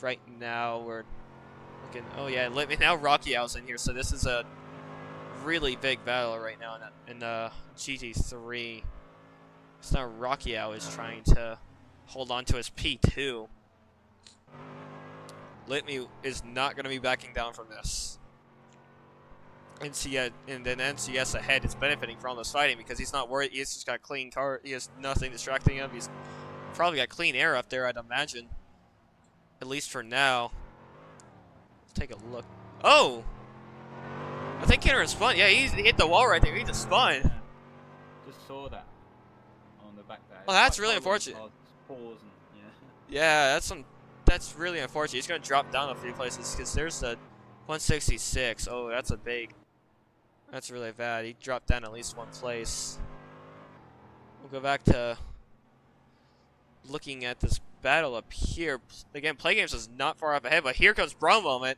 Right now we're looking. Oh yeah, now Rocky Ow's in here, so this is a really big battle right now in GT3. So now Rocky Ow is trying to hold on to his P2. Litmy is not going to be backing down from this. And then NCS ahead is benefiting from all this fighting because he's not worried. He's just got a clean car. He has nothing distracting him. He's probably got clean air up there, I'd imagine. At least for now. Let's take a look. Oh! I think Kenner spun. Yeah, he hit the wall right there. He just spun. Yeah. Just saw that on the back there. Oh, that's really unfortunate. Yeah, that's really unfortunate. He's going to drop down a few places because there's the 166. Oh, that's really bad. He dropped down at least one place. We'll go back to looking at this battle up here. Again, Play Games is not far up ahead, but here comes Bromoman.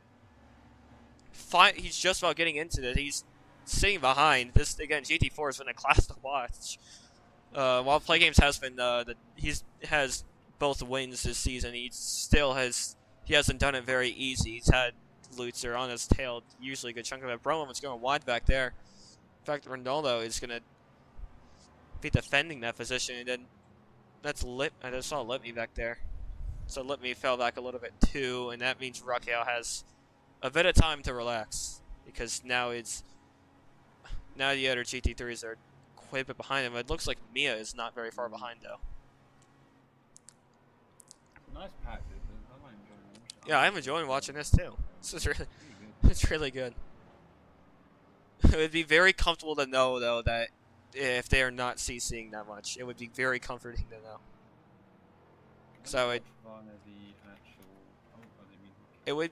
He's just about getting into it. He's sitting behind. This, again, GT4 has been a class to watch. While Play Games has been, he has both wins this season, he hasn't done it very easy. He's had Lutzer on his tail, usually a good chunk of it. Bromoman's going wide back there. In fact, Ronaldo is going to be defending that position, and then that's I just saw Litmy back there. So Litmy fell back a little bit too, and that means Raquel has a bit of time to relax because now the other GT3s are quite a bit behind him. It looks like Mia is not very far behind though. Nice pack. Yeah, I'm enjoying watching this too. This is it's really good. It would be very comfortable to know though that if they are not CCing that much, it would be very comforting to know. So it would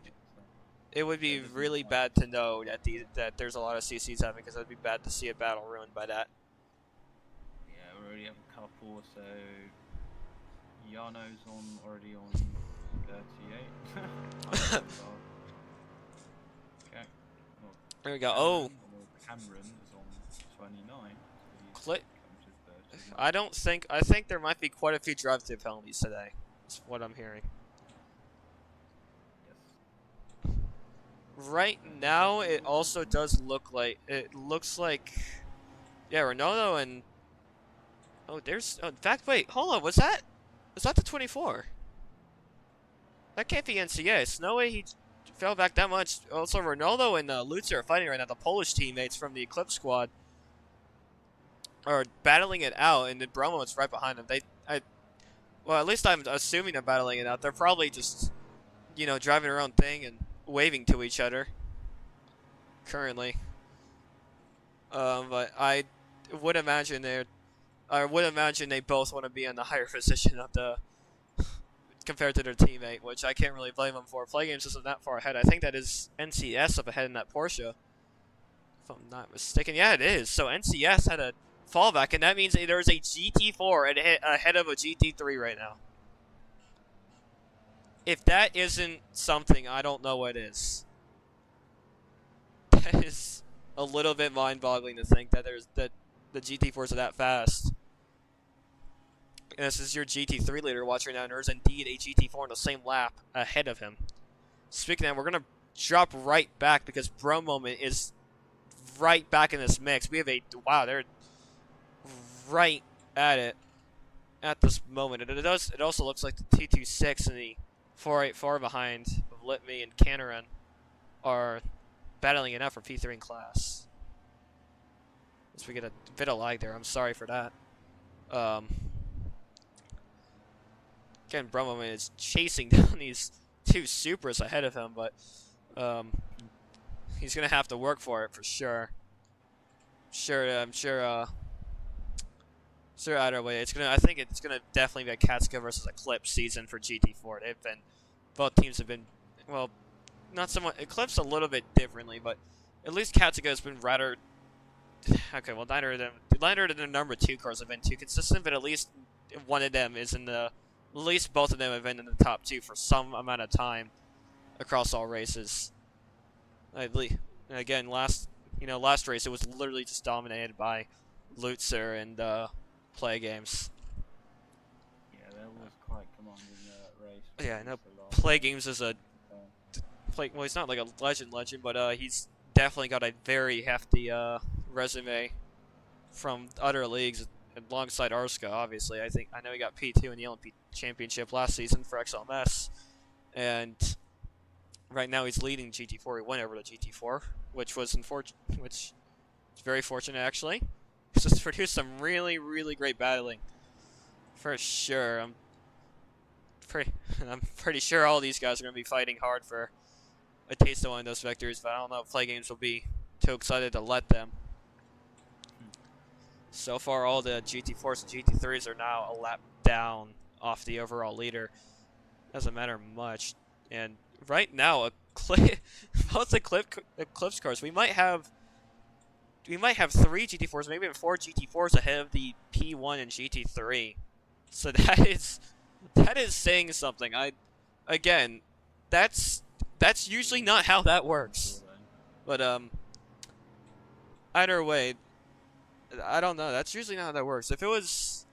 be really bad to know that there's a lot of CCs happening because it would be bad to see a battle ruined by that. already have a couple, so Yano's already on 38. Okay. Well, There we go. Oh, Cameron is on 29. I think there might be quite a few drive-through penalties today. That's what I'm hearing. Yes. Right now, it also does look like yeah, Ronaldo and in fact, wait, hold on, was that the 24? That can't be NCA. It's no way he fell back that much. Also, Ronaldo and Lutzer are fighting right now. The Polish teammates from the Eclipse squad are battling it out, and then Bromo is right behind them. Well, at least I'm assuming they're battling it out. They're probably just, driving their own thing and waving to each other currently. But I would imagine they both want to be in the higher position of compared to their teammate, which I can't really blame them for. Play Games isn't that far ahead. I think that is NCS up ahead in that Porsche, if I'm not mistaken. Yeah, it is. So NCS had a fallback, and that means there's a GT4 ahead of a GT3 right now. If that isn't something, I don't know what is. That is a little bit mind-boggling to think that the GT4s are that fast. And this is your GT3 leader watching now, and there's indeed a GT4 in the same lap ahead of him. Speaking of that, we're going to drop right back because Bro Moment is right back in this mix. We have wow, they're right at it at this moment. And it also looks like the T26 and the 484 behind of Litme and Canaran are battling it out for P3 in class. As we get a bit of lag there, I'm sorry for that. Again, Bromoman is chasing down these two Supras ahead of him, but he's gonna have to work for it for sure. I'm sure either way, I think it's gonna definitely be a Katsuka versus Eclipse season for GT4. Both teams have been, well, not somewhat Eclipse a little bit differently, but at least Katsuka has been rather. Okay, well, neither of the number 2 cars have been too consistent, but at least one of them is in the. At least both of them have been in the top 2 for some amount of time across all races. Again, last race it was literally just dominated by Lutzer and Play Games. Yeah, that was quite commanding race. Yeah, I know. Play Games is well, he's not like a legend, but he's definitely got a very hefty resume from other leagues. Alongside RSCA, obviously. I know he got P2 in the Olympic Championship last season for XLMS. And right now he's leading GT4. He went over to GT4, which is very fortunate, actually. He's just produced some really, really great battling. For sure. I'm pretty sure all these guys are going to be fighting hard for a taste of one of those victories, but I don't know if Play Games will be too excited to let them. So far, all the GT4s and GT3s are now a lap down off the overall leader. Doesn't matter much. And right now, both the Eclipse cars, we might have 3 GT4s, maybe even 4 GT4s ahead of the P1 and GT3. So that is saying something. Again, that's usually not how that works. But either way. I don't know. That's usually not how that works. If it was,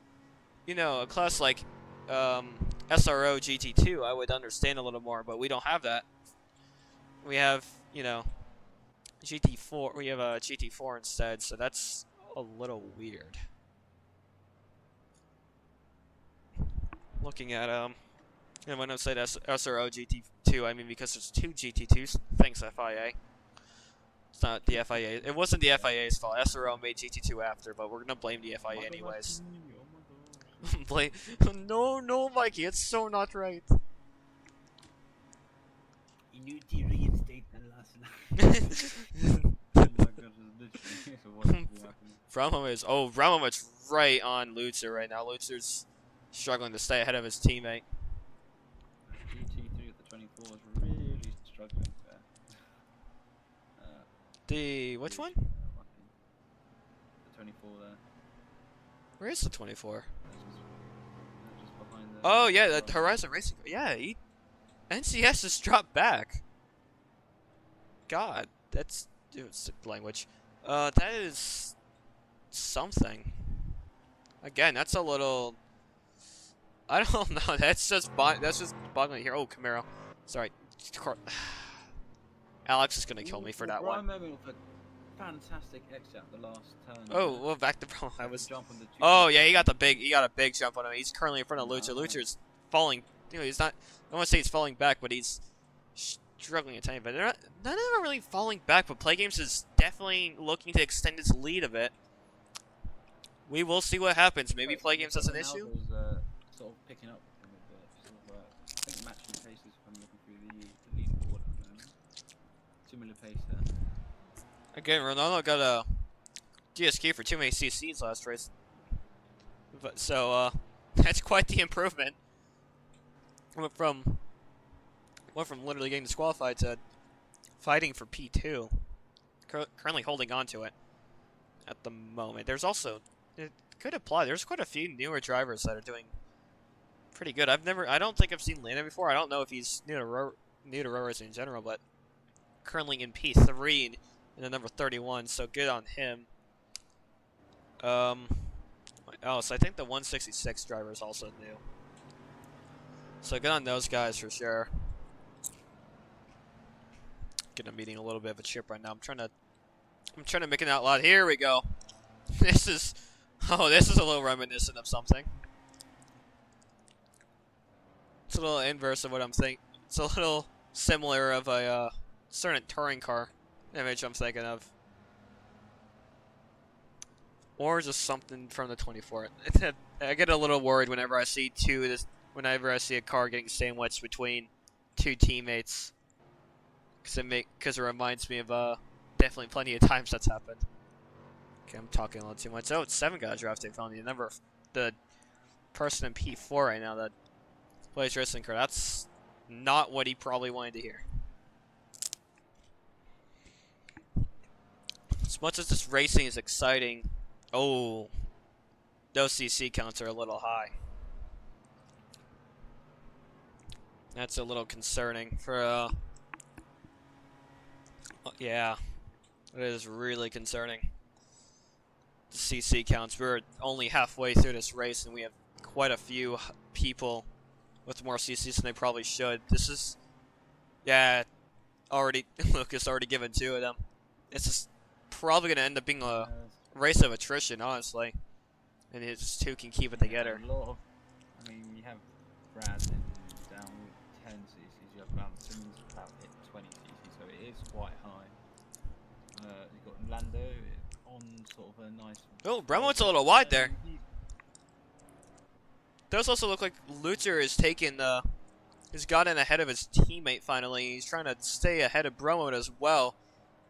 a class like SRO GT2, I would understand a little more, but we don't have that. We have, GT4. We have a GT4 instead, so that's a little weird. Looking at and when I say SRO GT2, I mean because there's 2 GT2s. Thanks, FIA. It's not the FIA. It wasn't the FIA's fault. SRO made GT2 after, but we're gonna blame the FIA anyways. No, Mikey, it's so not right. You need to reinstate the last line. Oh my god, literally. Vramovic right on Lutzer right now. Lutzer's struggling to stay ahead of his teammate. GT3 with the 24 is really struggling there. Which one? The 24 there. Where is the 24? Just behind the. Oh yeah, the Horizon Racing. Yeah, NCS has dropped back. God, that's language. That is something. Again, that's a little. I don't know. That's just boggling here. Oh, Camaro. Sorry. Alex is gonna kill me for that one. Moment with a fantastic exit at the last turn. Oh, well, back to bro. I was. Jump on the Oh yeah, he got a big jump on him. He's currently in front of Lucha. Lucha's falling. You know, he's not. I don't want to say he's falling back, but he's struggling a tiny bit. None of them are really falling back, but Play Games is definitely looking to extend its lead a bit. We will see what happens. Maybe Play Games has an issue. Sort of picking up with I think matching paces from looking through the leaderboard at the moment. Similar pace there. Again, Ronaldo got a GSQ for too many CCs last race. But so that's quite the improvement. Went from literally getting disqualified to fighting for P2. Currently holding on to it at the moment. There's also, it could apply, there's quite a few newer drivers that are doing pretty good. I don't think I've seen Landon before. I don't know if he's new to row racing in general, but currently in P3 in the number 31, so good on him. Oh, so I think the 166 driver is also new. So good on those guys for sure. I'm eating a little bit of a chip right now. I'm trying to make it out loud. Here we go. This is a little reminiscent of something. It's a little inverse of what I'm thinking. It's a little similar of a certain touring car image I'm thinking of. Or just something from the 24. I get a little worried whenever I see whenever I see a car getting sandwiched between two teammates. Because it reminds me of definitely plenty of times that's happened. Okay, I'm talking a little too much. Oh, it's 7 got a drafting felony. The person in P4 right now that plays wrestling car. That's not what he probably wanted to hear. As much as this racing is exciting, oh, those CC counts are a little high. That's a little concerning for yeah, it is really concerning. The CC counts. We're only halfway through this race, and we have quite a few people with more CCs than they probably should. This is, yeah, Lucas already given 2 of them. It's just probably going to end up being a race of attrition, honestly. And his 2 can keep it together. I mean, you have Brad down with 10 CCs. You have Simmons about 20 CCs, so it is quite high. You've got Lando on sort of a nice. Oh, Bremwood's a little wide there. Does also look like Lucher is taking has gotten ahead of his teammate finally. He's trying to stay ahead of Bremwood as well.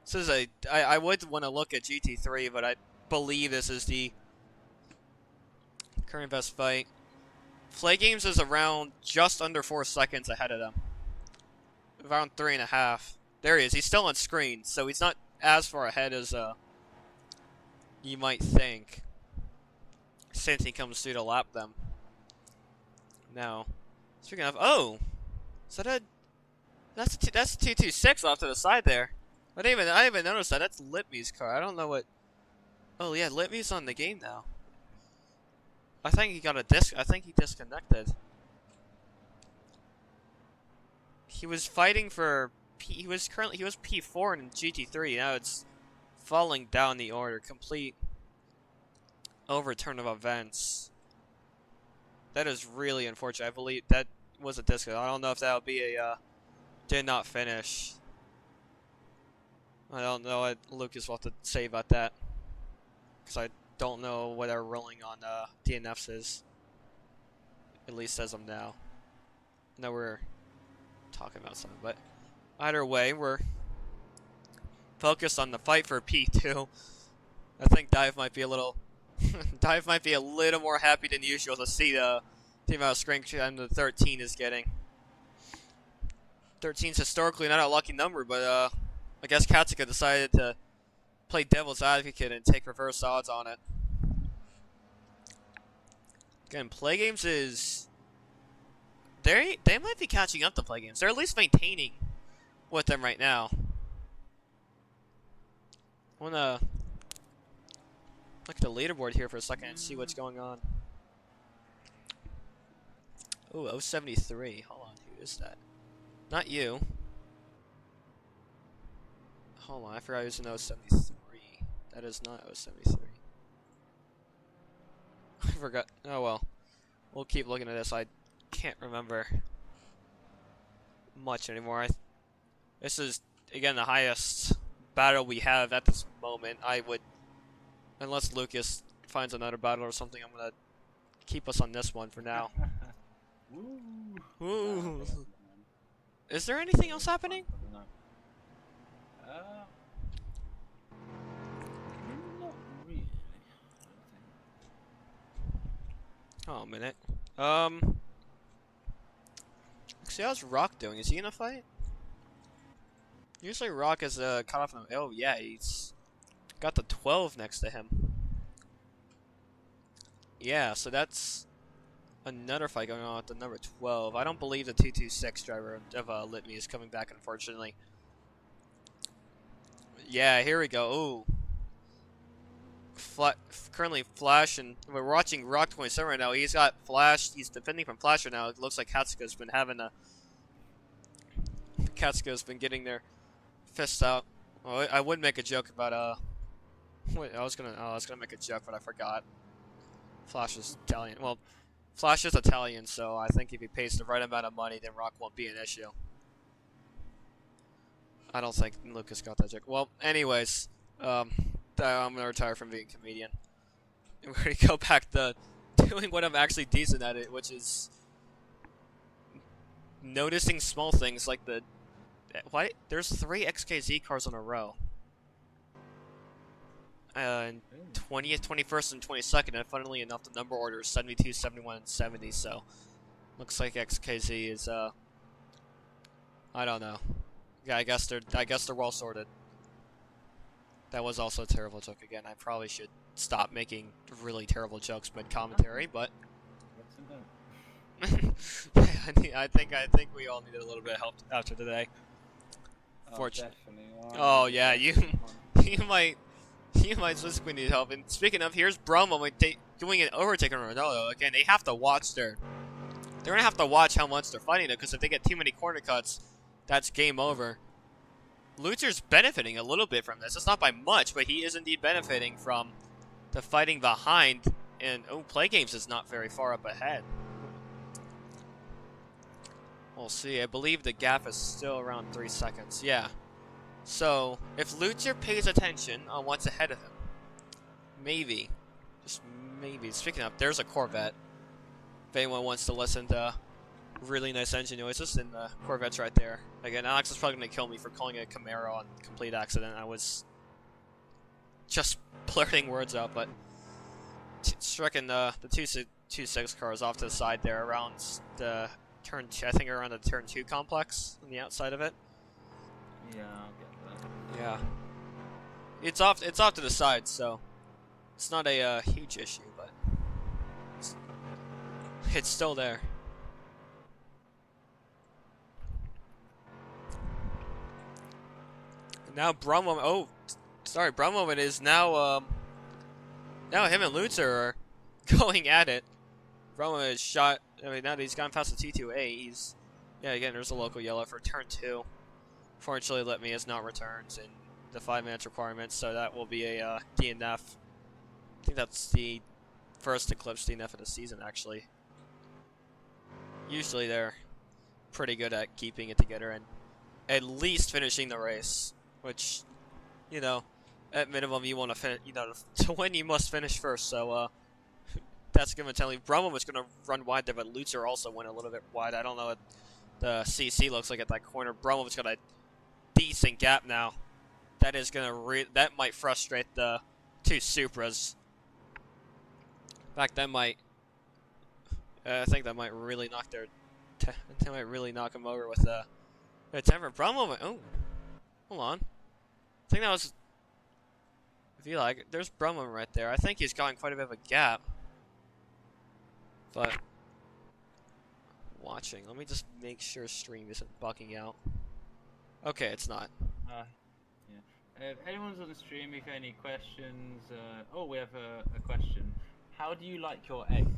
This is I would want to look at GT3, but I believe this is the current best fight. Play Games is around just under 4 seconds ahead of them. Around 3.5. There he is. He's still on screen, so he's not as far ahead as you might think, since he comes through to lap them. Now, speaking of, oh, so that's 226 off to the side there. I didn't even notice that. That's Litme's car. I don't know what. Oh yeah, Litme's on the game now. I think he got a I think he disconnected. He was fighting for. He was P4 in GT3. Now it's falling down the order. Complete overturn of events. That is really unfortunate. I believe that was a disc. I don't know if that would be a did not finish. I don't know what Lucas will have to say about that, because I don't know what our ruling on DNFs is. At least as of now. I know we're talking about something, but either way, we're focused on the fight for P2. I think Dive might be a little more happy than usual to see the amount of screen time the 13 is getting. 13's historically not a lucky number, but I guess Katsuka decided to play devil's advocate and take reverse odds on it. Again, Play Games is... They might be catching up to Play Games. They're at least maintaining with them right now. I wanna look at the leaderboard here for a second and see what's going on. Ooh, 073. Hold on, who is that? Not you. Hold on, I forgot I was in 073. That is not 073. I forgot. Oh well. We'll keep looking at this. I can't remember much anymore. This is, again, the highest battle we have at this moment. I would, unless Lucas finds another battle or something, I'm gonna keep us on this one for now. Woo. Is there anything else happening? Not really. Oh, a minute. See, how's Rock doing? Is he gonna fight? Usually Rock is cut off. Oh yeah, he's got the 12 next to him. Yeah, so that's another fight going on with the number 12. I don't believe the 226 driver of Litme is coming back, unfortunately. Yeah, here we go. Ooh. Currently Flash, and we're watching Rock 27 right now. He's got Flash. He's defending from Flash right now. It looks like Katsuka's been having a... Katsuka's been getting their fists out. Well, I would make a joke about, wait, I was gonna make a joke, but I forgot. Flash is Italian. Well, Flash is Italian, so I think if he pays the right amount of money, then Rock won't be an issue. I don't think Lucas got that joke. Well, anyways, I'm gonna retire from being a comedian. And we're gonna go back to doing what I'm actually decent at it, which is noticing small things like the... Why? There's 3 XKZ cars in a row. 20th, 21st, and 22nd, and funnily enough, the number order is 72, 71, and 70, so... Looks like XKZ is, I don't know. Yeah, I guess they're well sorted. That was also a terrible joke again. I probably should stop making really terrible jokes mid-commentary, but... I think we all needed a little bit of help after today. Fortunately. Oh yeah, you might specifically need help. And speaking of, here's Bromo doing an overtake on Ronaldo. Again, they have to watch they're gonna have to watch how much they're fighting it, because if they get too many corner cuts, that's game over. Lutzer's benefiting a little bit from this. It's not by much, but he is indeed benefiting from the fighting behind. And Play Games is not very far up ahead. We'll see. I believe the gap is still around 3 seconds. Yeah. So, if Lutzer pays attention on what's ahead of him, maybe, just maybe. Speaking of, there's a Corvette. If anyone wants to listen to really nice engine noises, then the Corvette's right there. Again, Alex is probably going to kill me for calling it a Camaro on complete accident. I was just blurting words out, but striking the 226 cars off to the side there around the turn 2, I think around the turn 2 complex on the outside of it. Yeah, I'll get that. Yeah. It's off to the side, so it's not a huge issue, but it's still there. Now Brumwoman, Brumwoman is now now him and Lutzer are going at it. Brumwoman is shot. I mean, now that he's gone past the T2A, he's... Yeah, again, there's a local yellow for turn 2. Fortunately, Litme has not returned in the 5-minute requirement, so that will be a DNF. I think that's the first Eclipse DNF of the season, actually. Usually they're pretty good at keeping it together and at least finishing the race, which, you know, at minimum you want to finish. You know, to win you must finish first. So that's going to tell you. Brumman was going to run wide there, but Lutzer also went a little bit wide. I don't know what the CC looks like at that corner. Brumman's got a decent gap now. That is going to that might frustrate the two Supras. In fact, that might. I think that might really knock their. That might really knock him over with a temper. Brumman. Oh, hold on. I think that was. If you like, there's Brumman right there. I think he's gotten quite a bit of a gap. But watching. Let me just make sure stream isn't bugging out. Okay, it's not. Yeah. If anyone's on the stream, if any questions, oh, we have a question. How do you like your eggs?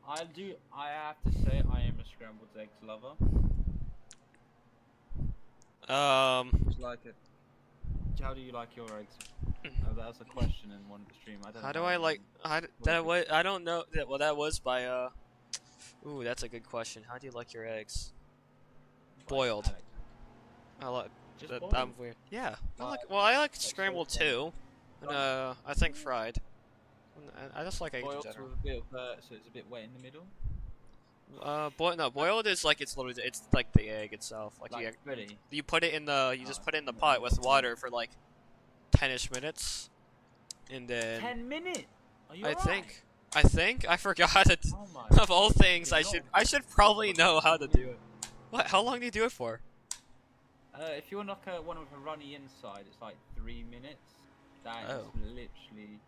I have to say, I am a scrambled eggs lover. Just like it. How do you like your eggs? Oh, that was a question in one stream. I don't know. How do I like? I don't know. Well, that was by Ooh, that's a good question. How do you like your eggs? Boiled. I like. I'm weird. Yeah. I like scrambled too, and I think fried. I just like eggs in boiled general. with a bit of so it's a bit wet in the middle. Boiled is like it's like the egg itself. Like you put it in the just put it in the pot with water for like 10ish minutes, and then 10 minutes. Are you I alright? think I forgot it. Oh my Of all things, I should probably know how to do it. What? How long do you do it for? If you want like one with a runny inside, it's like 3 minutes. That is literally.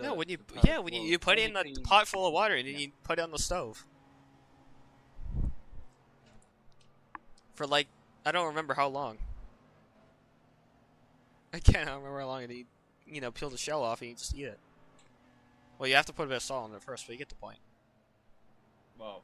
No, when you put it in the pot full of water and then you put it on the stove. For like, I don't remember how long. I can't remember how long, and you know, peel the shell off and you just eat it. Well, you have to put a bit of salt on it first, but you get the point. Well,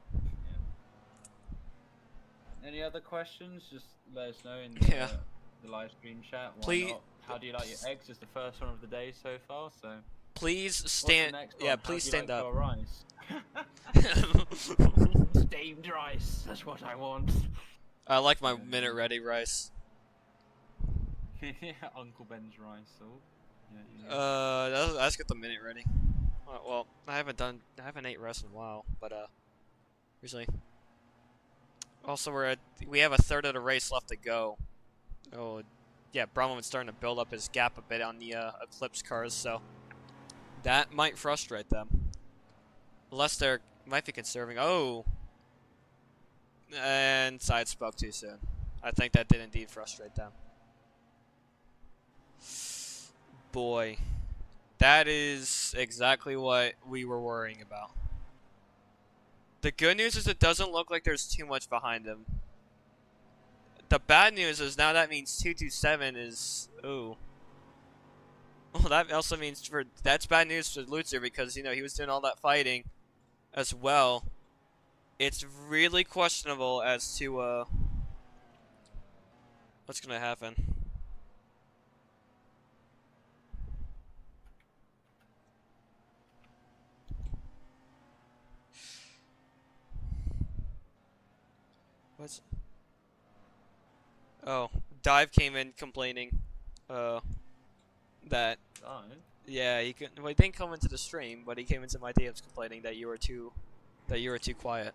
yeah. Any other questions? Just let us know in the live stream chat. Please. How do you like your eggs? It's the first one of the day so far, so. Please stand. Yeah, please stand up. Rice? Steamed rice. That's what I want. I like my minute ready rice. Uncle Ben's rice. Oh. Yeah. Let's get the minute ready. Well, I haven't ate rice in a while, but usually. Also, we have a third of the race left to go. Oh, yeah, Brahman's starting to build up his gap a bit on the Eclipse cars, so that might frustrate them. Unless they're might be conserving. Oh, and Side spoke too soon. I think that did indeed frustrate them. Boy, that is exactly what we were worrying about. The good news is it doesn't look like there's too much behind him. The bad news is now that means 227 is ooh. Well, that also means that's bad news for Lutzer because you know he was doing all that fighting as well. It's really questionable as to what's gonna happen. What's? Oh, Dive came in complaining, that. Yeah, he could. Well, he didn't come into the stream, but he came into my DMs complaining that you were too quiet.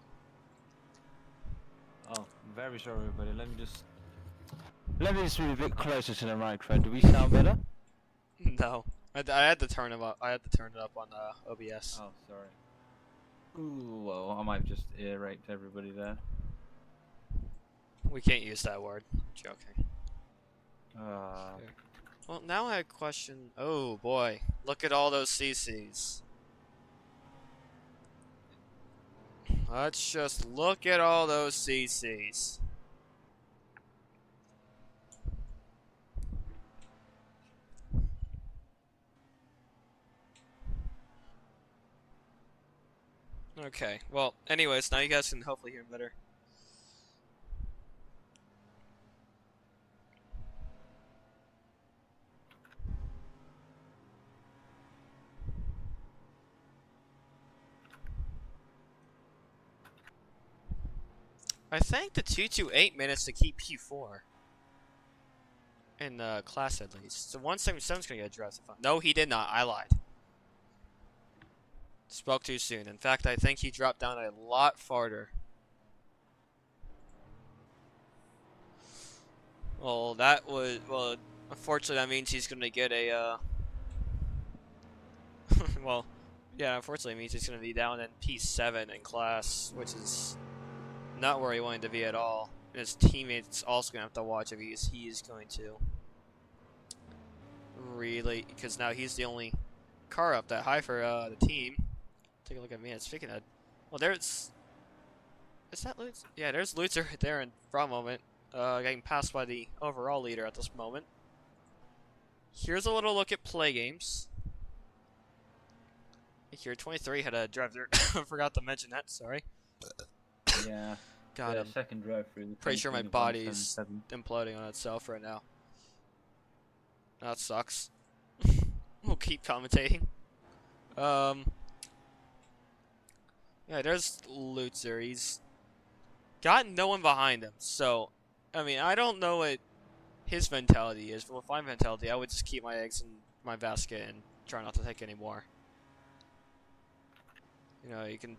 Oh, I'm very sorry, everybody. Let me just move a bit closer to the microphone. Do we sound better? No, I had to turn it up. I had to turn it up on OBS. Oh, sorry. Ooh, well, I might have just ear raped everybody there. We can't use that word. Joking. Okay. Well, now I have a question. Oh boy, look at all those CCs. Let's just look at all those CCs. Okay, well, anyways, now you guys can hopefully hear better. I think the 228 minutes to keep P4 in class at least. So 177's gonna get drafted. No, he did not. I lied. Spoke too soon. In fact, I think he dropped down a lot farther. Well, unfortunately that means he's gonna get a well, yeah, unfortunately it means he's gonna be down in P7 in class, which is not where he wanted to be at all. And his teammates also gonna have to watch if he is going to really, because now he's the only car up that high for the team. Take a look at me. Speaking of, well, there's. Is that Lutz? Yeah, there's Lutz right there in front moment. Getting passed by the overall leader at this moment. Here's a little look at play games. Here, 23 had a drive through. I forgot to mention that. Sorry. Yeah. God, I'm second drive through. pretty sure my body's imploding on itself right now. That sucks. We'll keep commentating. Yeah, there's Lutzer. He's got no one behind him. So, I mean, I don't know what his mentality is. But with my mentality, I would just keep my eggs in my basket and try not to take any more. You know, you can...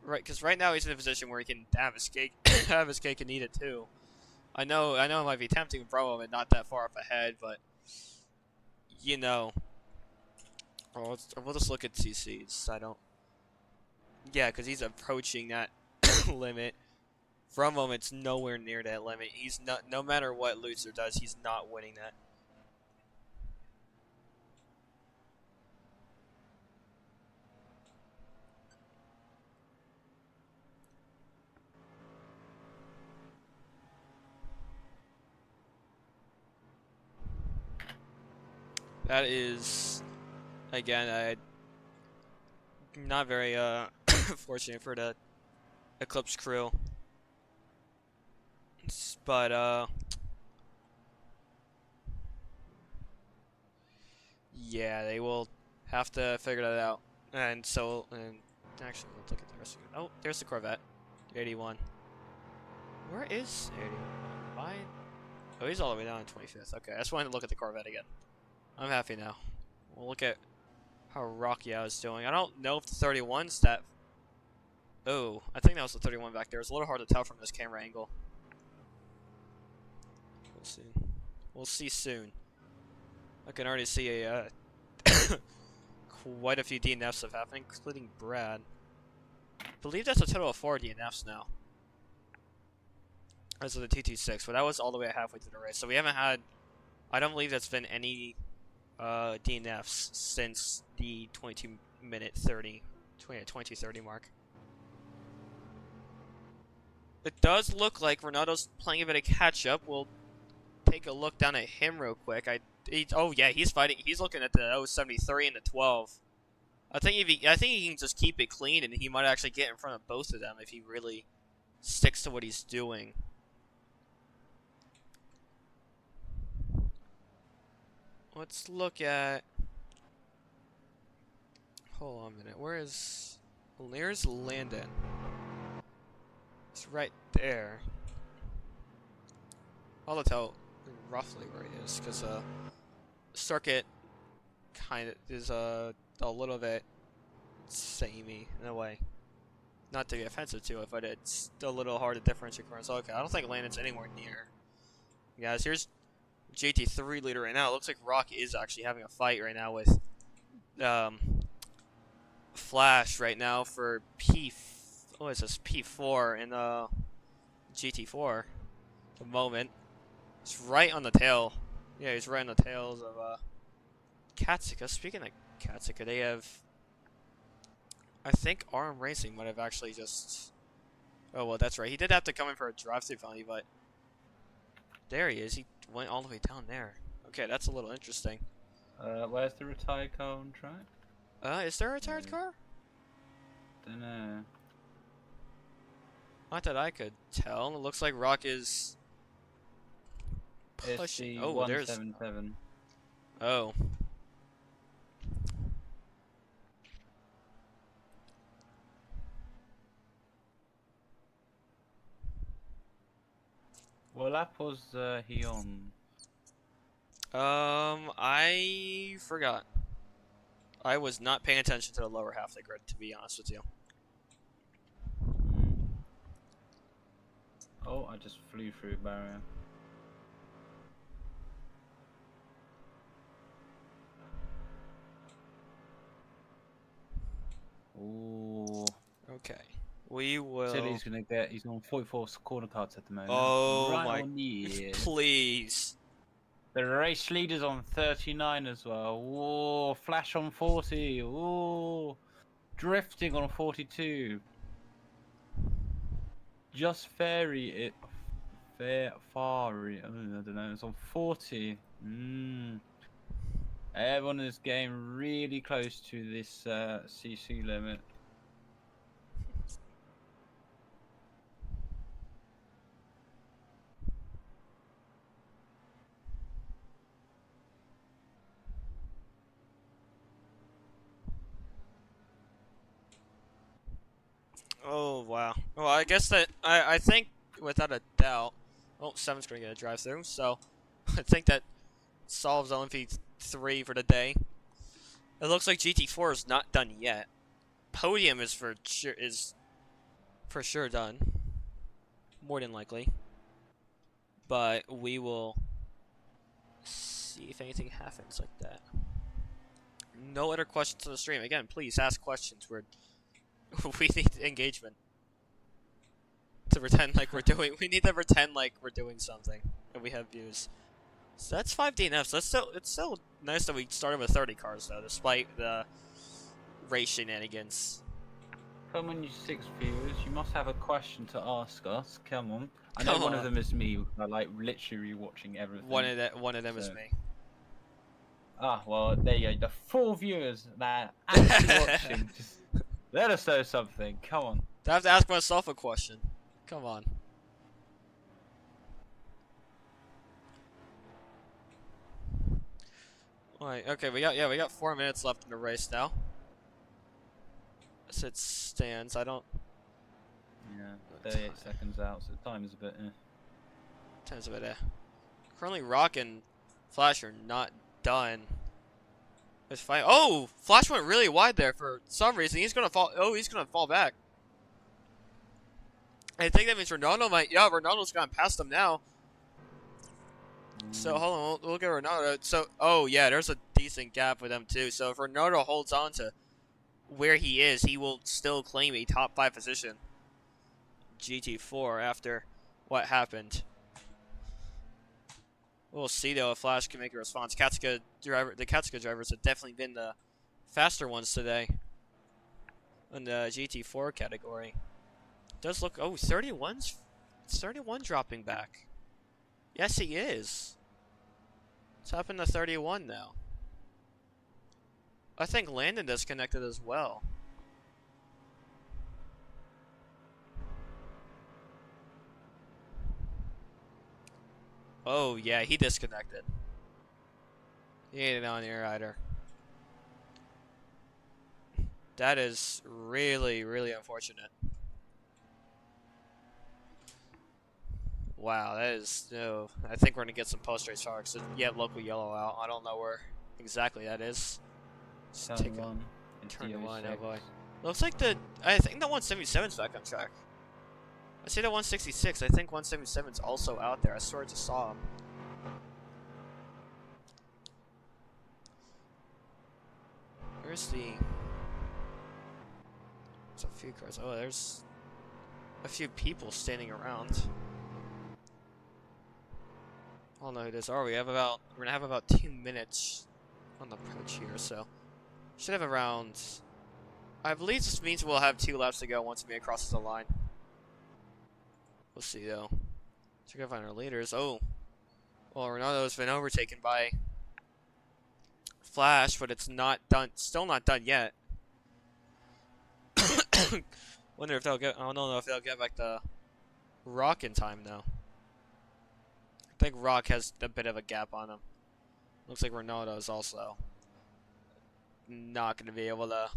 Right, because right now he's in a position where he can have his cake, have his cake and eat it too. I know it might be tempting to throw him and not that far up ahead, but... You know... Well, we'll just look at CCs. I don't... Yeah, because he's approaching that limit. For a moment, it's nowhere near that limit. He's not... No matter what Lutzer does, he's not winning that. That is, again, not very fortunate for the Eclipse crew. But yeah, they will have to figure that out. And so, actually, let's look at the rest of it. Oh, there's the Corvette, 81. Where is 81? Oh, he's all the way down to 25th. Okay, I just wanted to look at the Corvette again. I'm happy now. We'll look at how Rocky is doing. I don't know if the 31's that... Oh, I think that was the 31 back there. It's a little hard to tell from this camera angle. We'll see. We'll see soon. I can already see a quite a few DNFs have happened, including Brad. I believe that's a total of 4 DNFs now. As of the T26, but that was all the way halfway through the race. So we haven't had... I don't believe that's been any... DNFs since the 22-minute 20-30 mark. It does look like Ronaldo's playing a bit of catch-up. We'll take a look down at him real quick. Oh yeah, he's fighting. He's looking at the 073 and the 12. I think he can just keep it clean, and he might actually get in front of both of them if he really sticks to what he's doing. Let's look at... Hold on a minute. Where's Landon? It's right there. I'll tell roughly where he is, because circuit kind of is a little bit samey in a way. Not to be offensive to it, but it's a little hard to differentiate from. So okay, I don't think Landon's anywhere near. Guys, here's GT3 leader right now. It looks like Rock is actually having a fight right now with Flash right now for P4 in GT4 at the moment. It's right on the tail. Yeah, he's right on the tails of Katsuka. Speaking of Katsuka, they have... I think RM Racing might have actually just... Oh, well, that's right. He did have to come in for a drive-through penalty, but... There he is. He went all the way down there. Okay, that's a little interesting. Where's the retired car on track? Is there a retired car? Dunno. Not that I could tell. It looks like Rock is pushing. It's the 177. Oh. What lap was he on? I forgot. I was not paying attention to the lower half of the grid, to be honest with you. Oh, I just flew through barrier. Ooh. Okay. We will... Silly's gonna get... He's on 44 corner cards at the moment. Oh right my... on the ear. Please. The race leader's on 39 as well. Whoa, Flash on 40. Whoa, drifting on 42. Just Fairy, Fari, I don't know, it's on 40. Everyone in this game really close to this CC limit. Oh, wow. Well, I guess that, I think, without a doubt, oh, 7's going to get a drive-through, so I think that solves LMP3 for the day. It looks like GT4 is not done yet. Podium is for sure done. More than likely. But we will see if anything happens like that. No other questions on the stream. Again, please ask questions. We need engagement. To pretend like we're doing. We need to pretend like we're doing something, and we have views. So that's 5 DNFs. So it's still nice that we started with 30 cars though, despite the race shenanigans. Come on, you 6 viewers. You must have a question to ask us. Come on. I know one of them is me. I like literally watching everything. One of them is me. Ah, well, there you go. The 4 viewers that are actually watching. Just let us know something. Come on. I have to ask myself a question. Come on. Alright, okay, we got 4 minutes left in the race now. As it stands, I don't. Yeah, 38 seconds out, so the time is a bit. Time's a bit. Currently, Rock and Flash are not done. This fight. Oh, Flash went really wide there for some reason. He's gonna fall. Oh, he's gonna fall back. I think that means Ronaldo might. Yeah, Ronaldo's gone past him now. So hold on, we'll get Ronaldo. So, oh yeah, there's a decent gap with them too. So if Ronaldo holds on to where he is, he will still claim a top 5 position. GT4 after what happened. We'll see though if Flash can make a response. The Katsuka drivers have definitely been the faster ones today in the GT4 category. Does look 31's 31 dropping back. Yes, he is. What's happened to 31 now? I think Landon disconnected as well. Oh, yeah, he disconnected. He ain't on here either. That is really, really unfortunate. Wow, that is no. I think we're gonna get some post-race sharks. So, yeah, local yellow out. I don't know where exactly that is. Turn 1. Turn 1. Oh boy. Looks like I think the 177's back on track. I see the 166. I think 177's also out there. I swear I just saw him. Where's the? There's a few cars. Oh, there's a few people standing around. I don't know who this are. We're gonna have about 2 minutes on the approach here, so should have around. I believe this means we'll have 2 laps to go once we crosses the line. We'll see though. Check out find our leaders. Oh, well, Ronaldo's been overtaken by Flash, but it's not done. Still not done yet. Wonder if they'll get. I don't know if they'll get back the Rock in time though. I think Rock has a bit of a gap on him. Looks like Ronaldo is also not going to be able to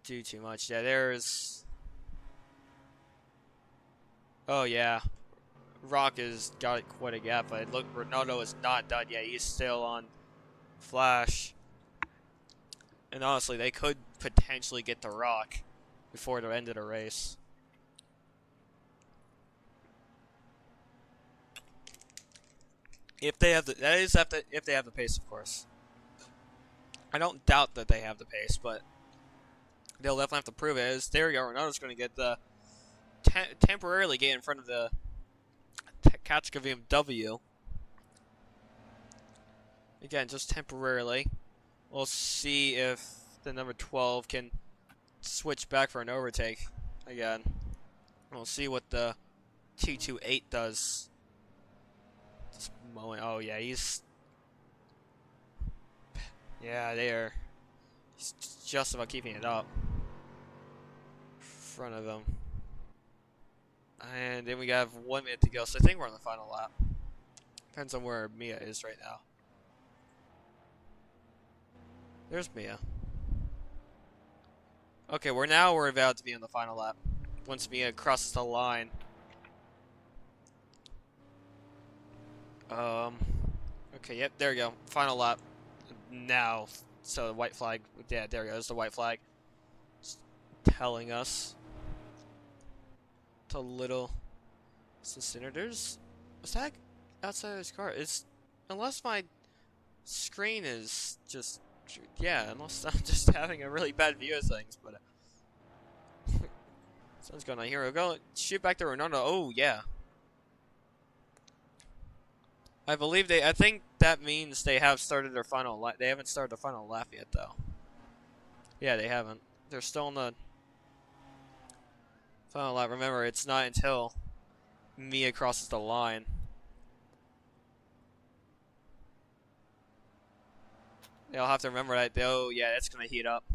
do too much. Yeah, there's. Oh yeah, Rock has got quite a gap, but look, Ronaldo is not done yet. He's still on Flash, and honestly, they could potentially get the Rock before the end of the race. If they have if they have the pace, of course. I don't doubt that they have the pace, but they'll definitely have to prove it. As there you go, Ronaldo's going to get the temporarily get in front of the Katsuka BMW. Again, just temporarily. We'll see if the number 12 can switch back for an overtake again. We'll see what the 228 does. Just mowing. Oh yeah, he's. Yeah, there. He's just about keeping it up. In front of him. And then we have 1 minute to go, so I think we're on the final lap. Depends on where Mia is right now. There's Mia. Okay, we're about to be on the final lap. Once Mia crosses the line. Okay, yep, there we go. Final lap. Now. So the white flag. Yeah, there we go. There's the white flag. It's telling us. It's a little. Senators. Was that outside of his car? It's. Unless my screen is just. Yeah, unless I'm just having a really bad view of things, but something's going on here. We'll go shoot back to Ronaldo. Oh yeah, I believe I think that means they have started their final lap. They haven't started their final lap yet, though. Yeah, they haven't. They're still in the final lap. Remember, it's not until Mia crosses the line. They'll have to remember that. Oh, yeah, that's going to heat up.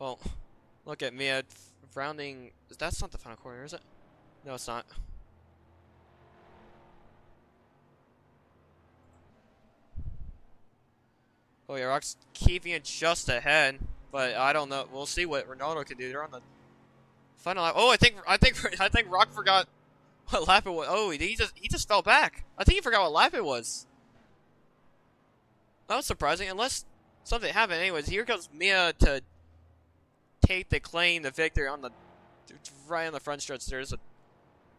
Well, look at Mia rounding. That's not the final corner, is it? No, it's not. Oh, yeah, Rock's keeping it just ahead, but I don't know. We'll see what Ronaldo can do. They're on the final lap. Oh, I think Rock forgot what lap it was. Oh, he just fell back. I think he forgot what lap it was. That was surprising, unless something happened. Anyways, here comes Mia to take the victory on the right on the front stretch. There's a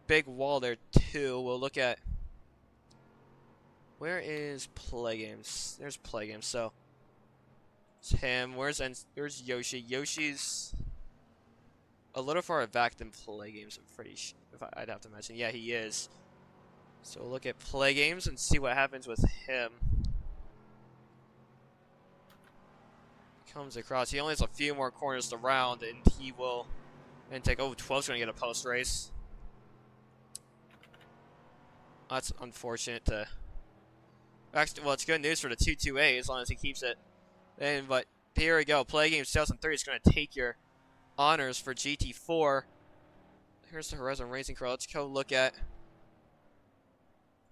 big wall there too. We'll look at where is Play Games. There's Play Games. So it's him. Where's Yoshi? Yoshi's a little far back than Play Games. I'm pretty sure. I'd have to mention. Yeah, he is. So we'll look at Play Games and see what happens with him. Comes across. He only has a few more corners to round, and he will take. Oh, 12's going to get a post race. That's unfortunate to. Actually, well, it's good news for the 228 as long as he keeps it. But here we go. Play Games 2003 is going to take your honors for GT4. Here's the Horizon Racing car. Let's go look at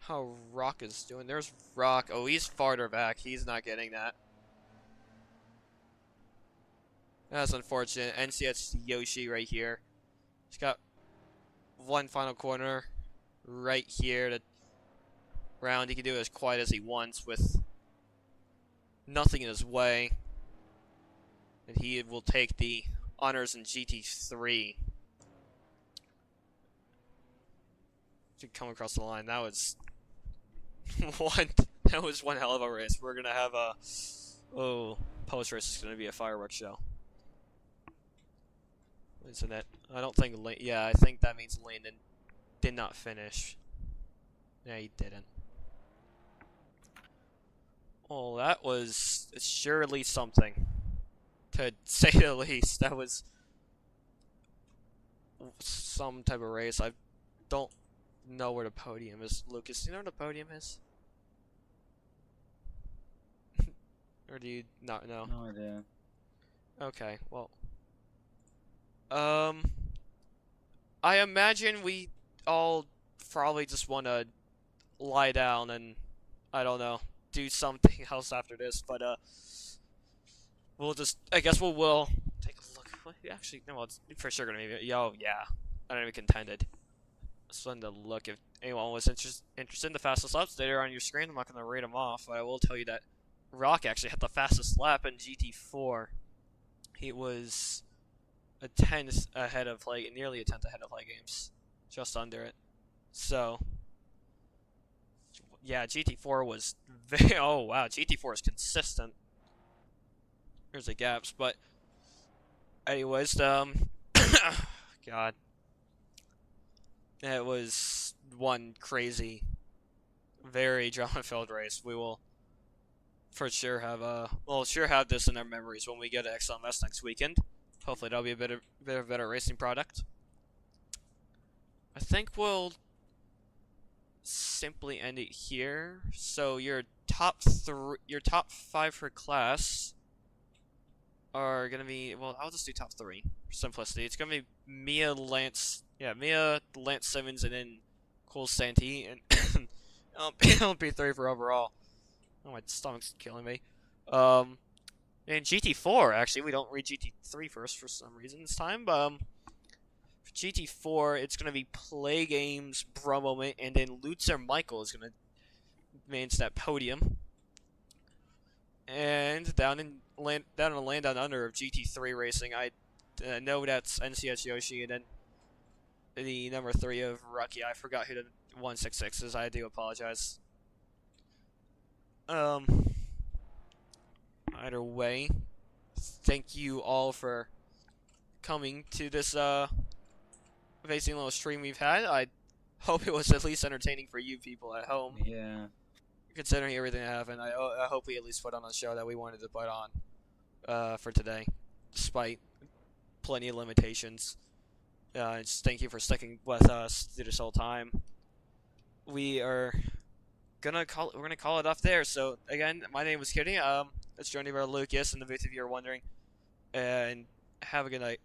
how Rock is doing. There's Rock. Oh, he's farther back. He's not getting that. That's unfortunate. NCS Yoshi right here. He's got one final corner right here to round. He can do it as quiet as he wants with nothing in his way. And he will take the honors in GT3. To come across the line. That was one hell of a race. We're gonna have a post race is gonna be a fireworks show. Isn't it? I don't think. Yeah, I think that means Landon did not finish. Yeah, he didn't. Oh, that was surely something, to say the least. That was some type of race. I don't know where the podium is. Lucas, do you know where the podium is? Or do you not know? No idea. Okay, well. I imagine we all probably just want to lie down and, I don't know, do something else after this, but, we'll just, I guess we'll take a look. Actually, no, it's for sure gonna be, oh, yeah, I don't even contended. Just wanted to look if anyone was interested in the fastest laps. They're on your screen. I'm not gonna read them off, but I will tell you that Rock actually had the fastest lap in GT4. He was a tenth ahead of nearly a tenth ahead of Play Games, just under it. So, yeah, GT4 was very. Oh wow, GT4 is consistent. There's the gaps, but anyways, God, it was one crazy very drama-filled race. We will for sure have we'll sure have this in our memories when we get to XLMS next weekend. Hopefully that'll be a bit of a better racing product. I think we'll simply end it here. So your top 5 for class are gonna be, well, I'll just do top 3 for simplicity. It's gonna be Mia, Lance Simmons, and then Cole Santee, and it'll be 3 for overall. Oh, my stomach's killing me. And GT4, actually, we don't read GT3 first for some reason this time, but for GT4, it's gonna be Play Games, Bro Moment, and then Lutzer Michael is gonna manage that podium. And down in Land Down Under of GT3 racing, I know that's NCS Yoshi, and then the number 3 of Rocky. I forgot who the 166 is. I do apologize. Either way, thank you all for coming to this amazing little stream we've had. I hope it was at least entertaining for you people at home. Yeah. Considering everything that happened, I hope we at least put on a show that we wanted to put on for today, despite plenty of limitations. Just thank you for sticking with us through this whole time. We're gonna call it off there. So again, my name was Kitty. It's joined by Lucas, and the both of you are wondering. And have a good night.